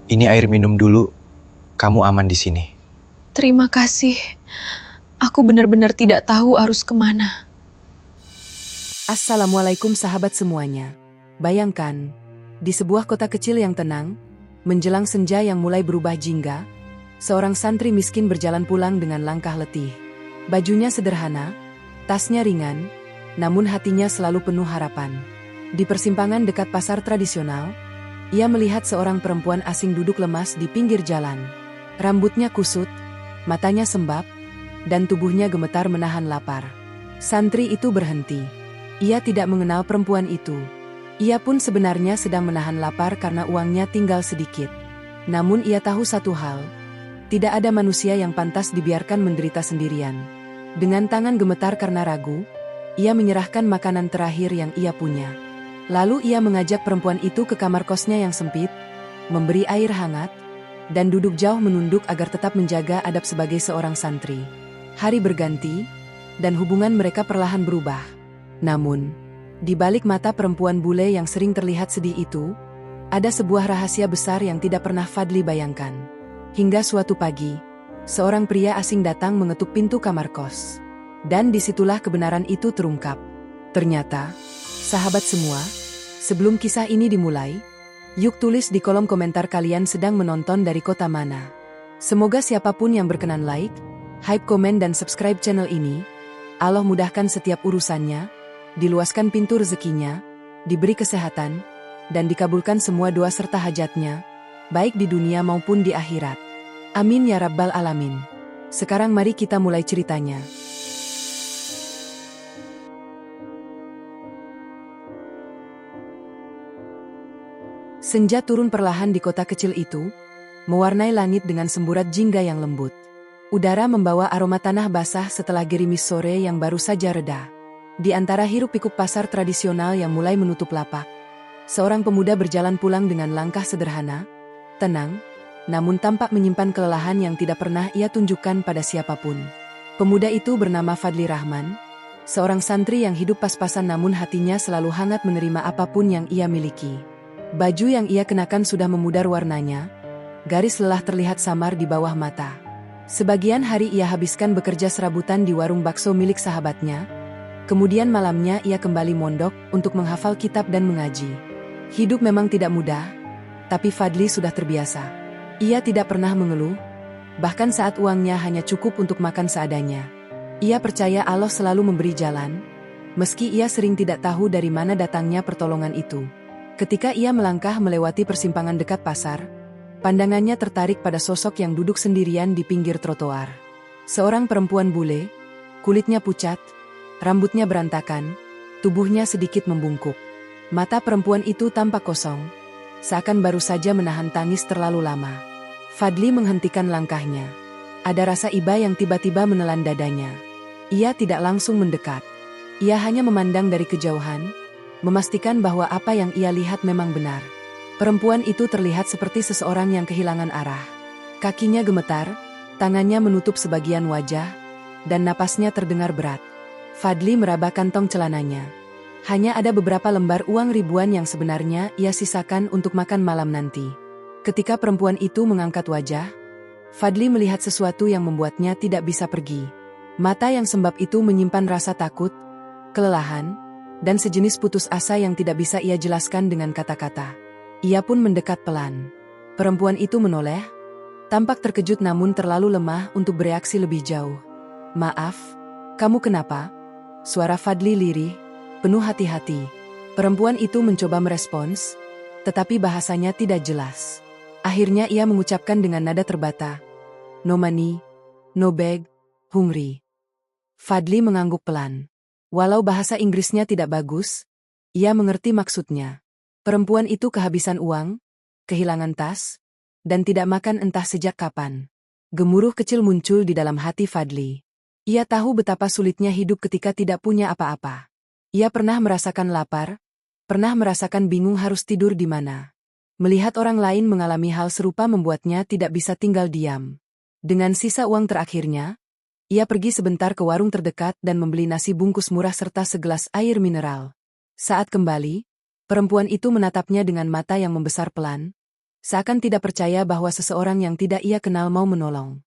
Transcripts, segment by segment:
Ini air minum dulu. Kamu aman di sini. Terima kasih. Aku benar-benar tidak tahu harus kemana. Assalamualaikum sahabat semuanya. Bayangkan, di sebuah kota kecil yang tenang, menjelang senja yang mulai berubah jingga, seorang santri miskin berjalan pulang dengan langkah letih. Bajunya sederhana, tasnya ringan, namun hatinya selalu penuh harapan. Di persimpangan dekat pasar tradisional, ia melihat seorang perempuan asing duduk lemas di pinggir jalan. Rambutnya kusut, matanya sembab, dan tubuhnya gemetar menahan lapar. Santri itu berhenti. Ia tidak mengenal perempuan itu. Ia pun sebenarnya sedang menahan lapar karena uangnya tinggal sedikit. Namun ia tahu satu hal, tidak ada manusia yang pantas dibiarkan menderita sendirian. Dengan tangan gemetar karena ragu, ia menyerahkan makanan terakhir yang ia punya. Lalu ia mengajak perempuan itu ke kamar kosnya yang sempit, memberi air hangat, dan duduk jauh menunduk agar tetap menjaga adab sebagai seorang santri. Hari berganti, dan hubungan mereka perlahan berubah. Namun, di balik mata perempuan bule yang sering terlihat sedih itu, ada sebuah rahasia besar yang tidak pernah Fadli bayangkan. Hingga suatu pagi, seorang pria asing datang mengetuk pintu kamar kos. Dan disitulah kebenaran itu terungkap. Ternyata, sahabat semua, sebelum kisah ini dimulai, yuk tulis di kolom komentar kalian sedang menonton dari kota mana. Semoga siapapun yang berkenan like, hype, komen, dan subscribe channel ini, Allah mudahkan setiap urusannya, diluaskan pintu rezekinya, diberi kesehatan, dan dikabulkan semua doa serta hajatnya, baik di dunia maupun di akhirat. Amin ya Rabbal Alamin. Sekarang mari kita mulai ceritanya. Senja turun perlahan di kota kecil itu, mewarnai langit dengan semburat jingga yang lembut. Udara membawa aroma tanah basah setelah gerimis sore yang baru saja reda. Di antara hiruk-pikuk pasar tradisional yang mulai menutup lapak, seorang pemuda berjalan pulang dengan langkah sederhana, tenang, namun tampak menyimpan kelelahan yang tidak pernah ia tunjukkan pada siapapun. Pemuda itu bernama Fadli Rahman, seorang santri yang hidup pas-pasan namun hatinya selalu hangat menerima apapun yang ia miliki. Baju yang ia kenakan sudah memudar warnanya, garis lelah terlihat samar di bawah mata. Sebagian hari ia habiskan bekerja serabutan di warung bakso milik sahabatnya. Kemudian malamnya ia kembali mondok untuk menghafal kitab dan mengaji. Hidup memang tidak mudah, tapi Fadli sudah terbiasa. Ia tidak pernah mengeluh, bahkan saat uangnya hanya cukup untuk makan seadanya. Ia percaya Allah selalu memberi jalan, meski ia sering tidak tahu dari mana datangnya pertolongan itu. Ketika ia melangkah melewati persimpangan dekat pasar, pandangannya tertarik pada sosok yang duduk sendirian di pinggir trotoar. Seorang perempuan bule, kulitnya pucat, rambutnya berantakan, tubuhnya sedikit membungkuk. Mata perempuan itu tampak kosong, seakan baru saja menahan tangis terlalu lama. Fadli menghentikan langkahnya. Ada rasa iba yang tiba-tiba menelan dadanya. Ia tidak langsung mendekat. Ia hanya memandang dari kejauhan, memastikan bahwa apa yang ia lihat memang benar. Perempuan itu terlihat seperti seseorang yang kehilangan arah. Kakinya gemetar, tangannya menutup sebagian wajah, dan napasnya terdengar berat. Fadli meraba kantong celananya. Hanya ada beberapa lembar uang ribuan yang sebenarnya ia sisakan untuk makan malam nanti. Ketika perempuan itu mengangkat wajah, Fadli melihat sesuatu yang membuatnya tidak bisa pergi. Mata yang sembab itu menyimpan rasa takut, kelelahan, dan sejenis putus asa yang tidak bisa ia jelaskan dengan kata-kata. Ia pun mendekat pelan. Perempuan itu menoleh, tampak terkejut namun terlalu lemah untuk bereaksi lebih jauh. "Maaf, kamu kenapa?" Suara Fadli lirih, penuh hati-hati. Perempuan itu mencoba merespons, tetapi bahasanya tidak jelas. Akhirnya ia mengucapkan dengan nada terbata, "No money, no bag, hungry." Fadli mengangguk pelan. Walau bahasa Inggrisnya tidak bagus, ia mengerti maksudnya. Perempuan itu kehabisan uang, kehilangan tas, dan tidak makan entah sejak kapan. Gemuruh kecil muncul di dalam hati Fadli. Ia tahu betapa sulitnya hidup ketika tidak punya apa-apa. Ia pernah merasakan lapar, pernah merasakan bingung harus tidur di mana. Melihat orang lain mengalami hal serupa membuatnya tidak bisa tinggal diam. Dengan sisa uang terakhirnya, ia pergi sebentar ke warung terdekat dan membeli nasi bungkus murah serta segelas air mineral. Saat kembali, perempuan itu menatapnya dengan mata yang membesar pelan, Seakan tidak percaya bahwa seseorang yang tidak ia kenal mau menolong.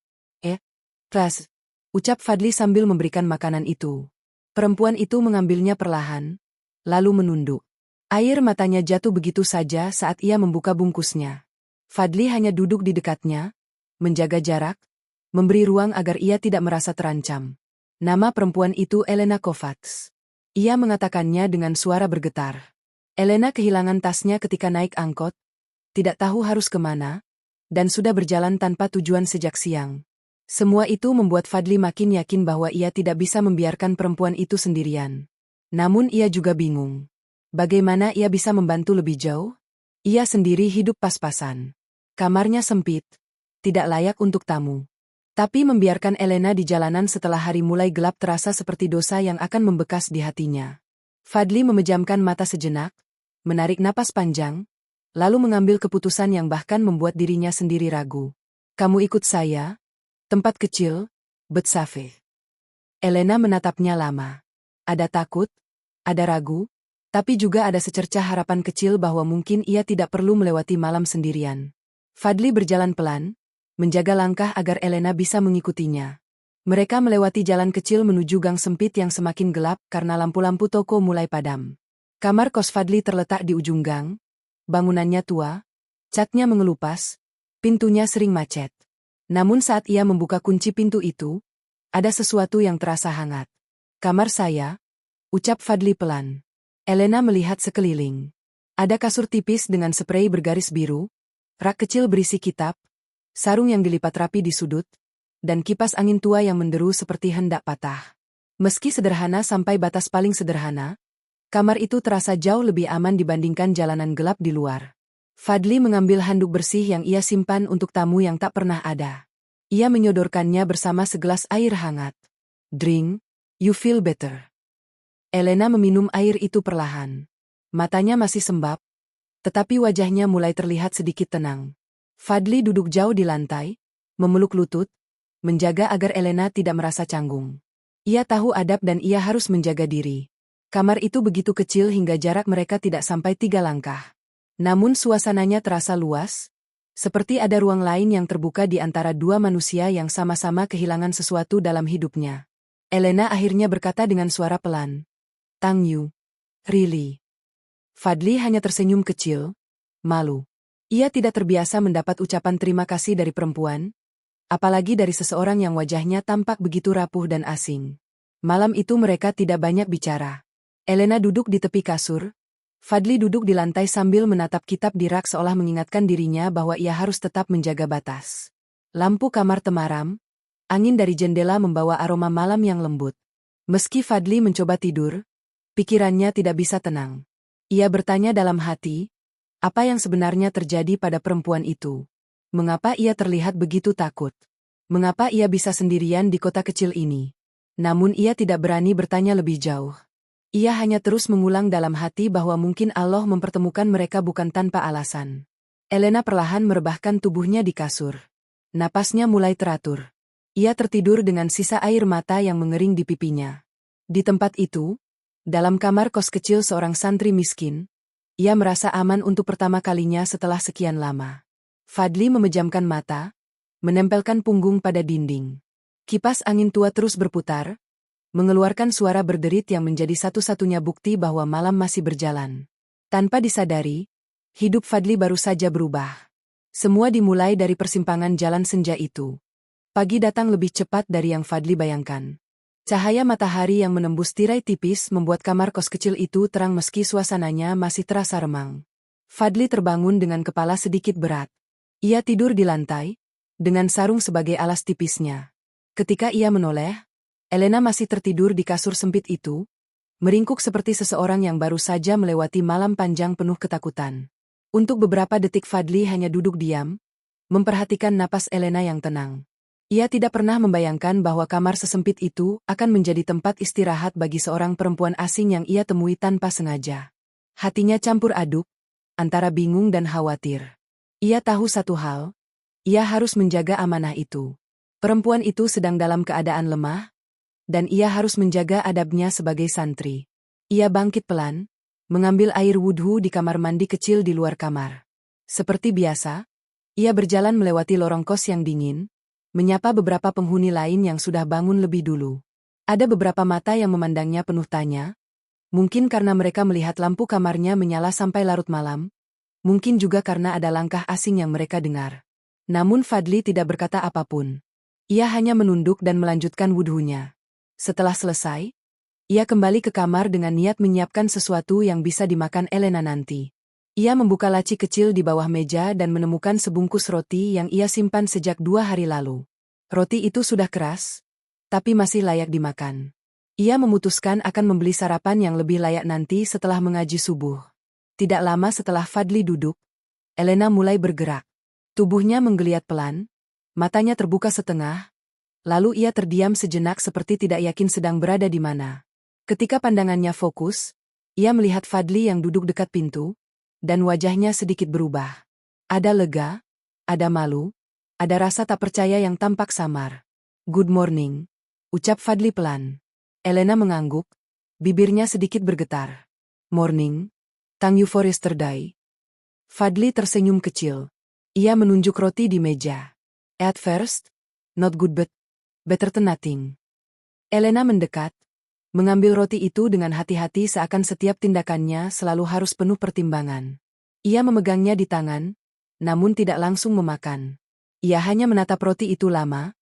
Kelas, ucap Fadli sambil memberikan makanan itu. Perempuan itu mengambilnya perlahan, lalu menunduk. Air matanya jatuh begitu saja saat ia membuka bungkusnya. Fadli hanya duduk di dekatnya, menjaga jarak, memberi ruang agar ia tidak merasa terancam. Nama perempuan itu Elena Kovacs. Ia mengatakannya dengan suara bergetar. Elena kehilangan tasnya ketika naik angkot, tidak tahu harus kemana, dan sudah berjalan tanpa tujuan sejak siang. Semua itu membuat Fadli makin yakin bahwa ia tidak bisa membiarkan perempuan itu sendirian. Namun ia juga bingung. Bagaimana ia bisa membantu lebih jauh? Ia sendiri hidup pas-pasan. Kamarnya sempit, tidak layak untuk tamu. Tapi membiarkan Elena di jalanan setelah hari mulai gelap terasa seperti dosa yang akan membekas di hatinya. Fadli memejamkan mata sejenak, menarik napas panjang, lalu mengambil keputusan yang bahkan membuat dirinya sendiri ragu. Kamu ikut saya? Tempat kecil, Betsafe. Elena menatapnya lama. Ada takut, ada ragu, tapi juga ada secercah harapan kecil bahwa mungkin ia tidak perlu melewati malam sendirian. Fadli berjalan pelan, menjaga langkah agar Elena bisa mengikutinya. Mereka melewati jalan kecil menuju gang sempit yang semakin gelap karena lampu-lampu toko mulai padam. Kamar kos Fadli terletak di ujung gang, bangunannya tua, catnya mengelupas, pintunya sering macet. Namun saat ia membuka kunci pintu itu, ada sesuatu yang terasa hangat. Kamar saya, ucap Fadli pelan. Elena melihat sekeliling. Ada kasur tipis dengan sprei bergaris biru, rak kecil berisi kitab, sarung yang dilipat rapi di sudut, dan kipas angin tua yang menderu seperti hendak patah. Meski sederhana sampai batas paling sederhana, kamar itu terasa jauh lebih aman dibandingkan jalanan gelap di luar. Fadli mengambil handuk bersih yang ia simpan untuk tamu yang tak pernah ada. Ia menyodorkannya bersama segelas air hangat. Drink, you feel better. Elena meminum air itu perlahan. Matanya masih sembab, tetapi wajahnya mulai terlihat sedikit tenang. Fadli duduk jauh di lantai, memeluk lutut, menjaga agar Elena tidak merasa canggung. Ia tahu adab dan ia harus menjaga diri. Kamar itu begitu kecil hingga jarak mereka tidak sampai 3 langkah. Namun suasananya terasa luas, seperti ada ruang lain yang terbuka di antara dua manusia yang sama-sama kehilangan sesuatu dalam hidupnya. Elena akhirnya berkata dengan suara pelan. Tang Yu. Really? Fadli hanya tersenyum kecil, malu. Ia tidak terbiasa mendapat ucapan terima kasih dari perempuan, apalagi dari seseorang yang wajahnya tampak begitu rapuh dan asing. Malam itu mereka tidak banyak bicara. Elena duduk di tepi kasur, Fadli duduk di lantai sambil menatap kitab di rak seolah mengingatkan dirinya bahwa ia harus tetap menjaga batas. Lampu kamar temaram, angin dari jendela membawa aroma malam yang lembut. Meski Fadli mencoba tidur, pikirannya tidak bisa tenang. Ia bertanya dalam hati, apa yang sebenarnya terjadi pada perempuan itu? Mengapa ia terlihat begitu takut? Mengapa ia bisa sendirian di kota kecil ini? Namun ia tidak berani bertanya lebih jauh. Ia hanya terus mengulang dalam hati bahwa mungkin Allah mempertemukan mereka bukan tanpa alasan. Elena perlahan merebahkan tubuhnya di kasur. Napasnya mulai teratur. Ia tertidur dengan sisa air mata yang mengering di pipinya. Di tempat itu, dalam kamar kos kecil seorang santri miskin, ia merasa aman untuk pertama kalinya setelah sekian lama. Fadli memejamkan mata, menempelkan punggung pada dinding. Kipas angin tua terus berputar, mengeluarkan suara berderit yang menjadi satu-satunya bukti bahwa malam masih berjalan. Tanpa disadari, hidup Fadli baru saja berubah. Semua dimulai dari persimpangan jalan senja itu. Pagi datang lebih cepat dari yang Fadli bayangkan. Cahaya matahari yang menembus tirai tipis membuat kamar kos kecil itu terang meski suasananya masih terasa remang. Fadli terbangun dengan kepala sedikit berat. Ia tidur di lantai, dengan sarung sebagai alas tipisnya. Ketika ia menoleh, Elena masih tertidur di kasur sempit itu, meringkuk seperti seseorang yang baru saja melewati malam panjang penuh ketakutan. Untuk beberapa detik Fadli hanya duduk diam, memperhatikan napas Elena yang tenang. Ia tidak pernah membayangkan bahwa kamar sesempit itu akan menjadi tempat istirahat bagi seorang perempuan asing yang ia temui tanpa sengaja. Hatinya campur aduk, antara bingung dan khawatir. Ia tahu satu hal, ia harus menjaga amanah itu. Perempuan itu sedang dalam keadaan lemah, dan ia harus menjaga adabnya sebagai santri. Ia bangkit pelan, mengambil air wudhu di kamar mandi kecil di luar kamar. Seperti biasa, ia berjalan melewati lorong kos yang dingin, menyapa beberapa penghuni lain yang sudah bangun lebih dulu. Ada beberapa mata yang memandangnya penuh tanya, mungkin karena mereka melihat lampu kamarnya menyala sampai larut malam, mungkin juga karena ada langkah asing yang mereka dengar. Namun Fadli tidak berkata apapun. Ia hanya menunduk dan melanjutkan wudhunya. Setelah selesai, ia kembali ke kamar dengan niat menyiapkan sesuatu yang bisa dimakan Elena nanti. Ia membuka laci kecil di bawah meja dan menemukan sebungkus roti yang ia simpan sejak 2 hari lalu. Roti itu sudah keras, tapi masih layak dimakan. Ia memutuskan akan membeli sarapan yang lebih layak nanti setelah mengaji subuh. Tidak lama setelah Fadli duduk, Elena mulai bergerak. Tubuhnya menggeliat pelan, matanya terbuka setengah, lalu ia terdiam sejenak seperti tidak yakin sedang berada di mana. Ketika pandangannya fokus, ia melihat Fadli yang duduk dekat pintu, dan wajahnya sedikit berubah. Ada lega, ada malu, ada rasa tak percaya yang tampak samar. "Good morning," ucap Fadli pelan. Elena mengangguk, bibirnya sedikit bergetar. "Morning, thank you for yesterday." Fadli tersenyum kecil. Ia menunjuk roti di meja. "At first, not good but better than nothing." Elena mendekat, mengambil roti itu dengan hati-hati seakan setiap tindakannya selalu harus penuh pertimbangan. Ia memegangnya di tangan, namun tidak langsung memakan. Ia hanya menatap roti itu lama,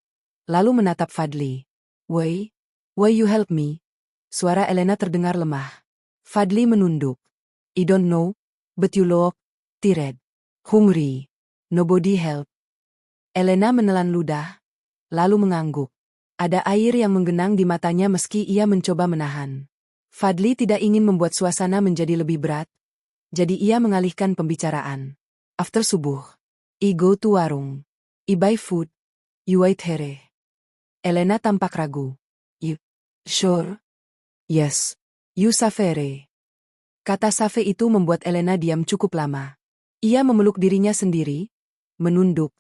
lalu menatap Fadli. Why you help me?" Suara Elena terdengar lemah. Fadli menunduk. "I don't know, but you look tired. Hungry. Nobody help." Elena menelan ludah, lalu mengangguk. Ada air yang menggenang di matanya meski ia mencoba menahan. Fadli tidak ingin membuat suasana menjadi lebih berat, jadi ia mengalihkan pembicaraan. "After subuh, I go to warung. I buy food. You wait here." Elena tampak ragu. "You sure?" "Yes. You safere." Kata safe itu membuat Elena diam cukup lama. Ia memeluk dirinya sendiri, menunduk,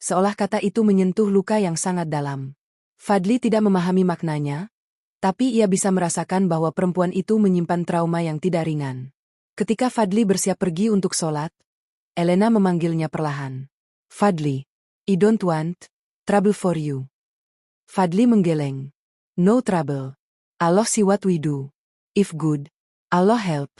seolah kata itu menyentuh luka yang sangat dalam. Fadli tidak memahami maknanya, tapi ia bisa merasakan bahwa perempuan itu menyimpan trauma yang tidak ringan. Ketika Fadli bersiap pergi untuk sholat, Elena memanggilnya perlahan. "Fadli, I don't want trouble for you." Fadli menggeleng. "No trouble. Allah see what we do. If good, Allah help."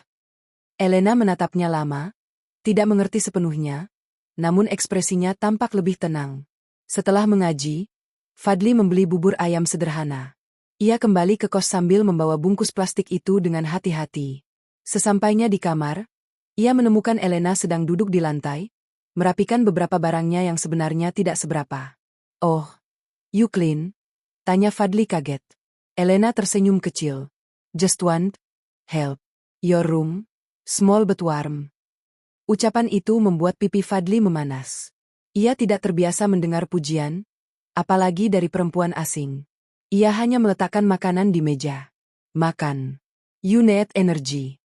Elena menatapnya lama, tidak mengerti sepenuhnya, namun ekspresinya tampak lebih tenang. Setelah mengaji, Fadli membeli bubur ayam sederhana. Ia kembali ke kos sambil membawa bungkus plastik itu dengan hati-hati. Sesampainya di kamar, ia menemukan Elena sedang duduk di lantai, merapikan beberapa barangnya yang sebenarnya tidak seberapa. "Oh, you clean?" tanya Fadli kaget. Elena tersenyum kecil. "Just want help. Your room, small but warm." Ucapan itu membuat pipi Fadli memanas. Ia tidak terbiasa mendengar pujian, apalagi dari perempuan asing. Ia hanya meletakkan makanan di meja. "Makan. You need energy."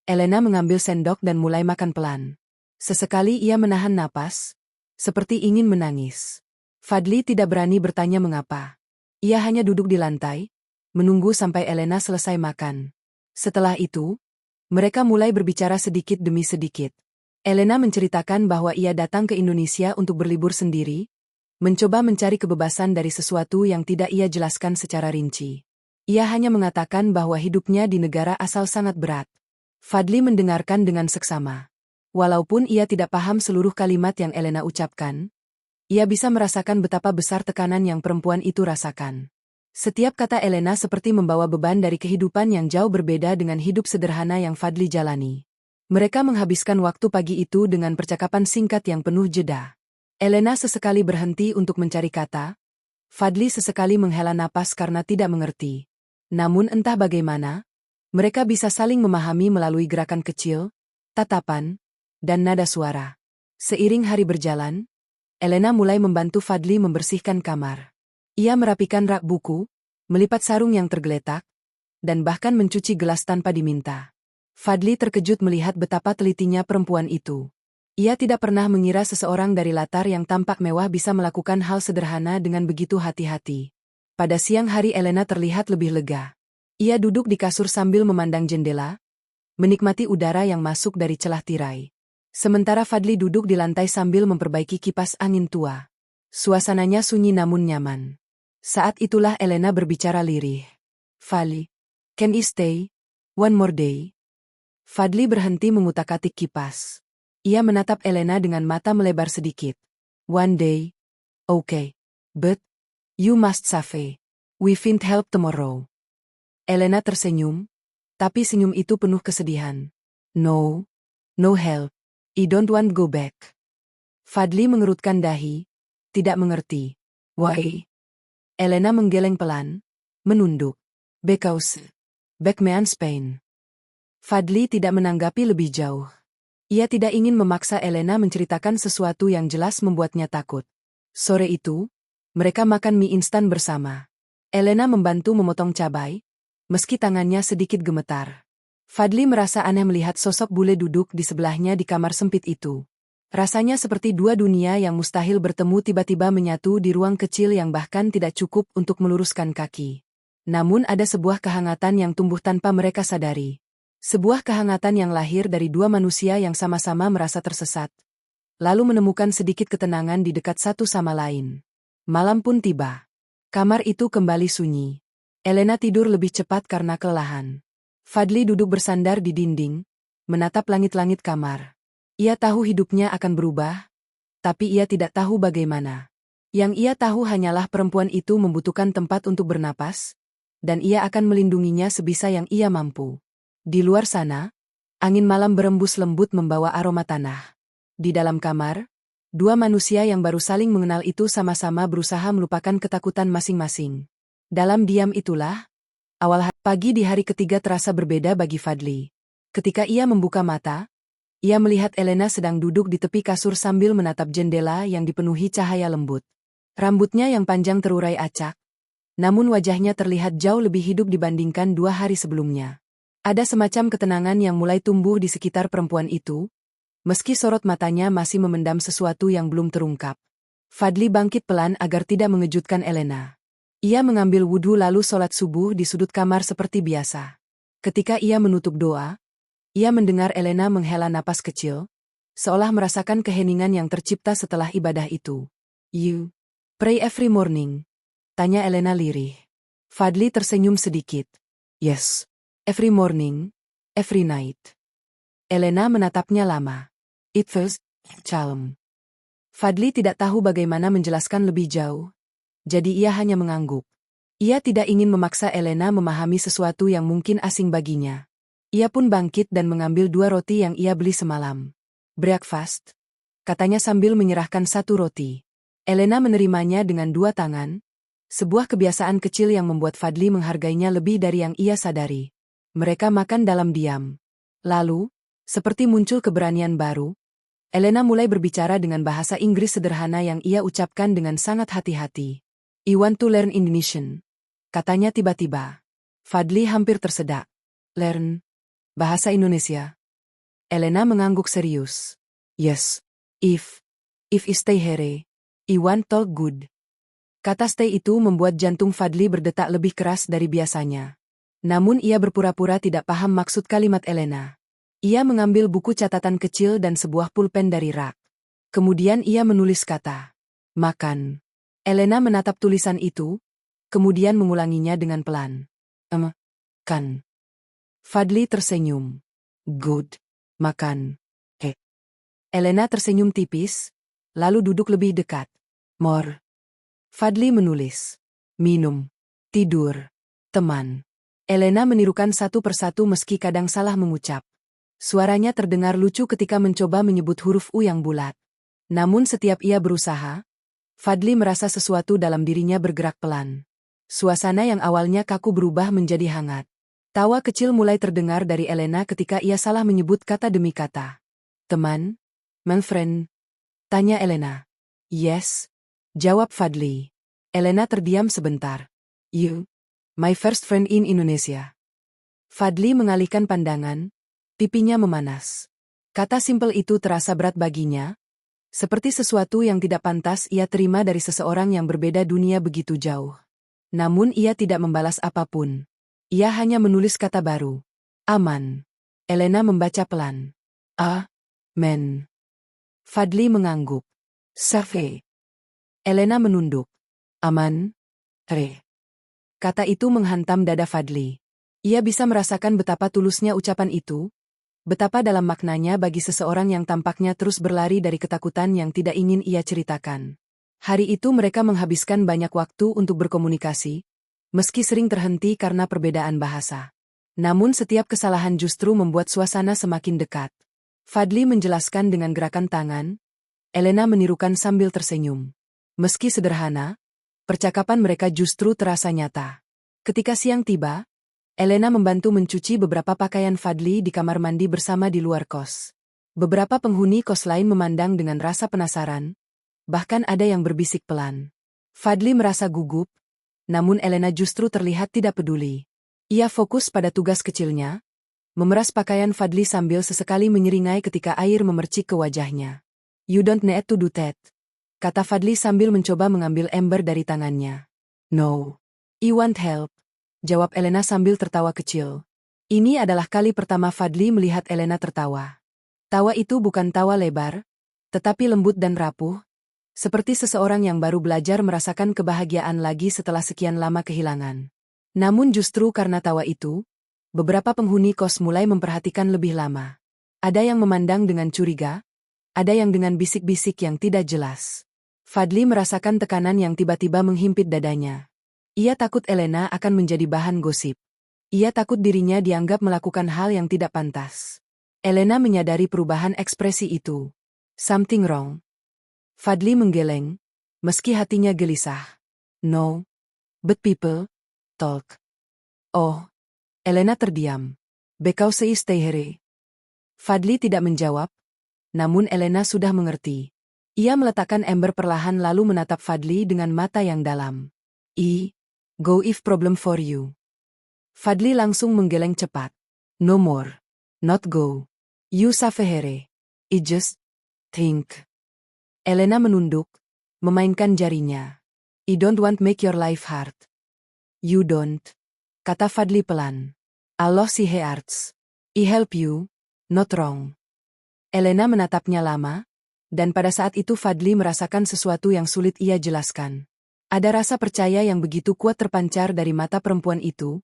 Elena mengambil sendok dan mulai makan pelan. Sesekali ia menahan napas, seperti ingin menangis. Fadli tidak berani bertanya mengapa. Ia hanya duduk di lantai, menunggu sampai Elena selesai makan. Setelah itu, mereka mulai berbicara sedikit demi sedikit. Elena menceritakan bahwa ia datang ke Indonesia untuk berlibur sendiri, mencoba mencari kebebasan dari sesuatu yang tidak ia jelaskan secara rinci. Ia hanya mengatakan bahwa hidupnya di negara asal sangat berat. Fadli mendengarkan dengan seksama. Walaupun ia tidak paham seluruh kalimat yang Elena ucapkan, ia bisa merasakan betapa besar tekanan yang perempuan itu rasakan. Setiap kata Elena seperti membawa beban dari kehidupan yang jauh berbeda dengan hidup sederhana yang Fadli jalani. Mereka menghabiskan waktu pagi itu dengan percakapan singkat yang penuh jeda. Elena sesekali berhenti untuk mencari kata. Fadli sesekali menghela napas karena tidak mengerti. Namun entah bagaimana, mereka bisa saling memahami melalui gerakan kecil, tatapan, dan nada suara. Seiring hari berjalan, Elena mulai membantu Fadli membersihkan kamar. Ia merapikan rak buku, melipat sarung yang tergeletak, dan bahkan mencuci gelas tanpa diminta. Fadli terkejut melihat betapa telitinya perempuan itu. Ia tidak pernah mengira seseorang dari latar yang tampak mewah bisa melakukan hal sederhana dengan begitu hati-hati. Pada siang hari Elena terlihat lebih lega. Ia duduk di kasur sambil memandang jendela, menikmati udara yang masuk dari celah tirai. Sementara Fadli duduk di lantai sambil memperbaiki kipas angin tua. Suasananya sunyi namun nyaman. Saat itulah Elena berbicara lirih. Fadli, can you stay? One more day? Fadli berhenti mengutak-atik kipas. Ia menatap Elena dengan mata melebar sedikit. One day? Okay. But, you must save. We find help tomorrow. Elena tersenyum, tapi senyum itu penuh kesedihan. No, no help. I don't want go back. Fadli mengerutkan dahi, tidak mengerti. Why? Elena menggeleng pelan, menunduk. Because, back me Spain. Fadli tidak menanggapi lebih jauh. Ia tidak ingin memaksa Elena menceritakan sesuatu yang jelas membuatnya takut. Sore itu, mereka makan mie instan bersama. Elena membantu memotong cabai, meski tangannya sedikit gemetar. Fadli merasa aneh melihat sosok bule duduk di sebelahnya di kamar sempit itu. Rasanya seperti dua dunia yang mustahil bertemu tiba-tiba menyatu di ruang kecil yang bahkan tidak cukup untuk meluruskan kaki. Namun ada sebuah kehangatan yang tumbuh tanpa mereka sadari. Sebuah kehangatan yang lahir dari dua manusia yang sama-sama merasa tersesat. Lalu menemukan sedikit ketenangan di dekat satu sama lain. Malam pun tiba. Kamar itu kembali sunyi. Elena tidur lebih cepat karena kelelahan. Fadli duduk bersandar di dinding, menatap langit-langit kamar. Ia tahu hidupnya akan berubah, tapi ia tidak tahu bagaimana. Yang ia tahu hanyalah perempuan itu membutuhkan tempat untuk bernapas, dan ia akan melindunginya sebisa yang ia mampu. Di luar sana, angin malam berembus lembut membawa aroma tanah. Di dalam kamar, dua manusia yang baru saling mengenal itu sama-sama berusaha melupakan ketakutan masing-masing. Dalam diam itulah, awal pagi di hari ketiga terasa berbeda bagi Fadli. Ketika ia membuka mata, ia melihat Elena sedang duduk di tepi kasur sambil menatap jendela yang dipenuhi cahaya lembut. Rambutnya yang panjang terurai acak, namun wajahnya terlihat jauh lebih hidup dibandingkan 2 hari sebelumnya. Ada semacam ketenangan yang mulai tumbuh di sekitar perempuan itu, meski sorot matanya masih memendam sesuatu yang belum terungkap. Fadli bangkit pelan agar tidak mengejutkan Elena. Ia mengambil wudhu lalu sholat subuh di sudut kamar seperti biasa. Ketika ia menutup doa, ia mendengar Elena menghela napas kecil, seolah merasakan keheningan yang tercipta setelah ibadah itu. You pray every morning? Tanya Elena lirih. Fadli tersenyum sedikit. Yes, every morning, every night. Elena menatapnya lama. It feels calm. Fadli tidak tahu bagaimana menjelaskan lebih jauh. Jadi ia hanya mengangguk. Ia tidak ingin memaksa Elena memahami sesuatu yang mungkin asing baginya. Ia pun bangkit dan mengambil 2 roti yang ia beli semalam. Breakfast, katanya sambil menyerahkan 1 roti. Elena menerimanya dengan 2 tangan, sebuah kebiasaan kecil yang membuat Fadli menghargainya lebih dari yang ia sadari. Mereka makan dalam diam. Lalu, seperti muncul keberanian baru, Elena mulai berbicara dengan bahasa Inggris sederhana yang ia ucapkan dengan sangat hati-hati. I want to learn Indonesian, katanya tiba-tiba. Fadli hampir tersedak. Learn bahasa Indonesia. Elena mengangguk serius. Yes, if I stay here, I want talk good. Kata stay itu membuat jantung Fadli berdetak lebih keras dari biasanya. Namun ia berpura-pura tidak paham maksud kalimat Elena. Ia mengambil buku catatan kecil dan sebuah pulpen dari rak. Kemudian ia menulis kata, makan. Elena menatap tulisan itu, kemudian mengulanginya dengan pelan. Kan. Fadli tersenyum. Good. Makan. Elena tersenyum tipis, lalu duduk lebih dekat. More. Fadli menulis. Minum. Tidur. Teman. Elena menirukan satu persatu meski kadang salah mengucap. Suaranya terdengar lucu ketika mencoba menyebut huruf U yang bulat. Namun setiap ia berusaha, Fadli merasa sesuatu dalam dirinya bergerak pelan. Suasana yang awalnya kaku berubah menjadi hangat. Tawa kecil mulai terdengar dari Elena ketika ia salah menyebut kata demi kata. Teman? My friend? Tanya Elena. Yes. Jawab Fadli. Elena terdiam sebentar. You? My first friend in Indonesia. Fadli mengalihkan pandangan, pipinya memanas. Kata simpel itu terasa berat baginya, seperti sesuatu yang tidak pantas ia terima dari seseorang yang berbeda dunia begitu jauh. Namun ia tidak membalas apapun. Ia hanya menulis kata baru. Aman. Elena membaca pelan. Men. Fadli mengangguk. Safe. Elena menunduk. Aman? Re. Kata itu menghantam dada Fadli. Ia bisa merasakan betapa tulusnya ucapan itu, betapa dalam maknanya bagi seseorang yang tampaknya terus berlari dari ketakutan yang tidak ingin ia ceritakan. Hari itu mereka menghabiskan banyak waktu untuk berkomunikasi, meski sering terhenti karena perbedaan bahasa. Namun setiap kesalahan justru membuat suasana semakin dekat. Fadli menjelaskan dengan gerakan tangan, Elena menirukan sambil tersenyum. Meski sederhana, percakapan mereka justru terasa nyata. Ketika siang tiba, Elena membantu mencuci beberapa pakaian Fadli di kamar mandi bersama di luar kos. Beberapa penghuni kos lain memandang dengan rasa penasaran, bahkan ada yang berbisik pelan. Fadli merasa gugup, namun Elena justru terlihat tidak peduli. Ia fokus pada tugas kecilnya, memeras pakaian Fadli sambil sesekali menyeringai ketika air memercik ke wajahnya. You don't need to do that, kata Fadli sambil mencoba mengambil ember dari tangannya. No. I want help, jawab Elena sambil tertawa kecil. Ini adalah kali pertama Fadli melihat Elena tertawa. Tawa itu bukan tawa lebar, tetapi lembut dan rapuh, seperti seseorang yang baru belajar merasakan kebahagiaan lagi setelah sekian lama kehilangan. Namun justru karena tawa itu, beberapa penghuni kos mulai memperhatikan lebih lama. Ada yang memandang dengan curiga, ada yang dengan bisik-bisik yang tidak jelas. Fadli merasakan tekanan yang tiba-tiba menghimpit dadanya. Ia takut Elena akan menjadi bahan gosip. Ia takut dirinya dianggap melakukan hal yang tidak pantas. Elena menyadari perubahan ekspresi itu. Something wrong. Fadli menggeleng, meski hatinya gelisah. No. But people talk. Oh. Elena terdiam. Because she stay here. Fadli tidak menjawab, namun Elena sudah mengerti. Ia meletakkan ember perlahan lalu menatap Fadli dengan mata yang dalam. Go if problem for you. Fadli langsung menggeleng cepat. No more. Not go. You save here. I just think. Elena menunduk, memainkan jarinya. I don't want make your life hard. You don't. Kata Fadli pelan. Allah si hearts. I help you, not wrong. Elena menatapnya lama, dan pada saat itu Fadli merasakan sesuatu yang sulit ia jelaskan. Ada rasa percaya yang begitu kuat terpancar dari mata perempuan itu,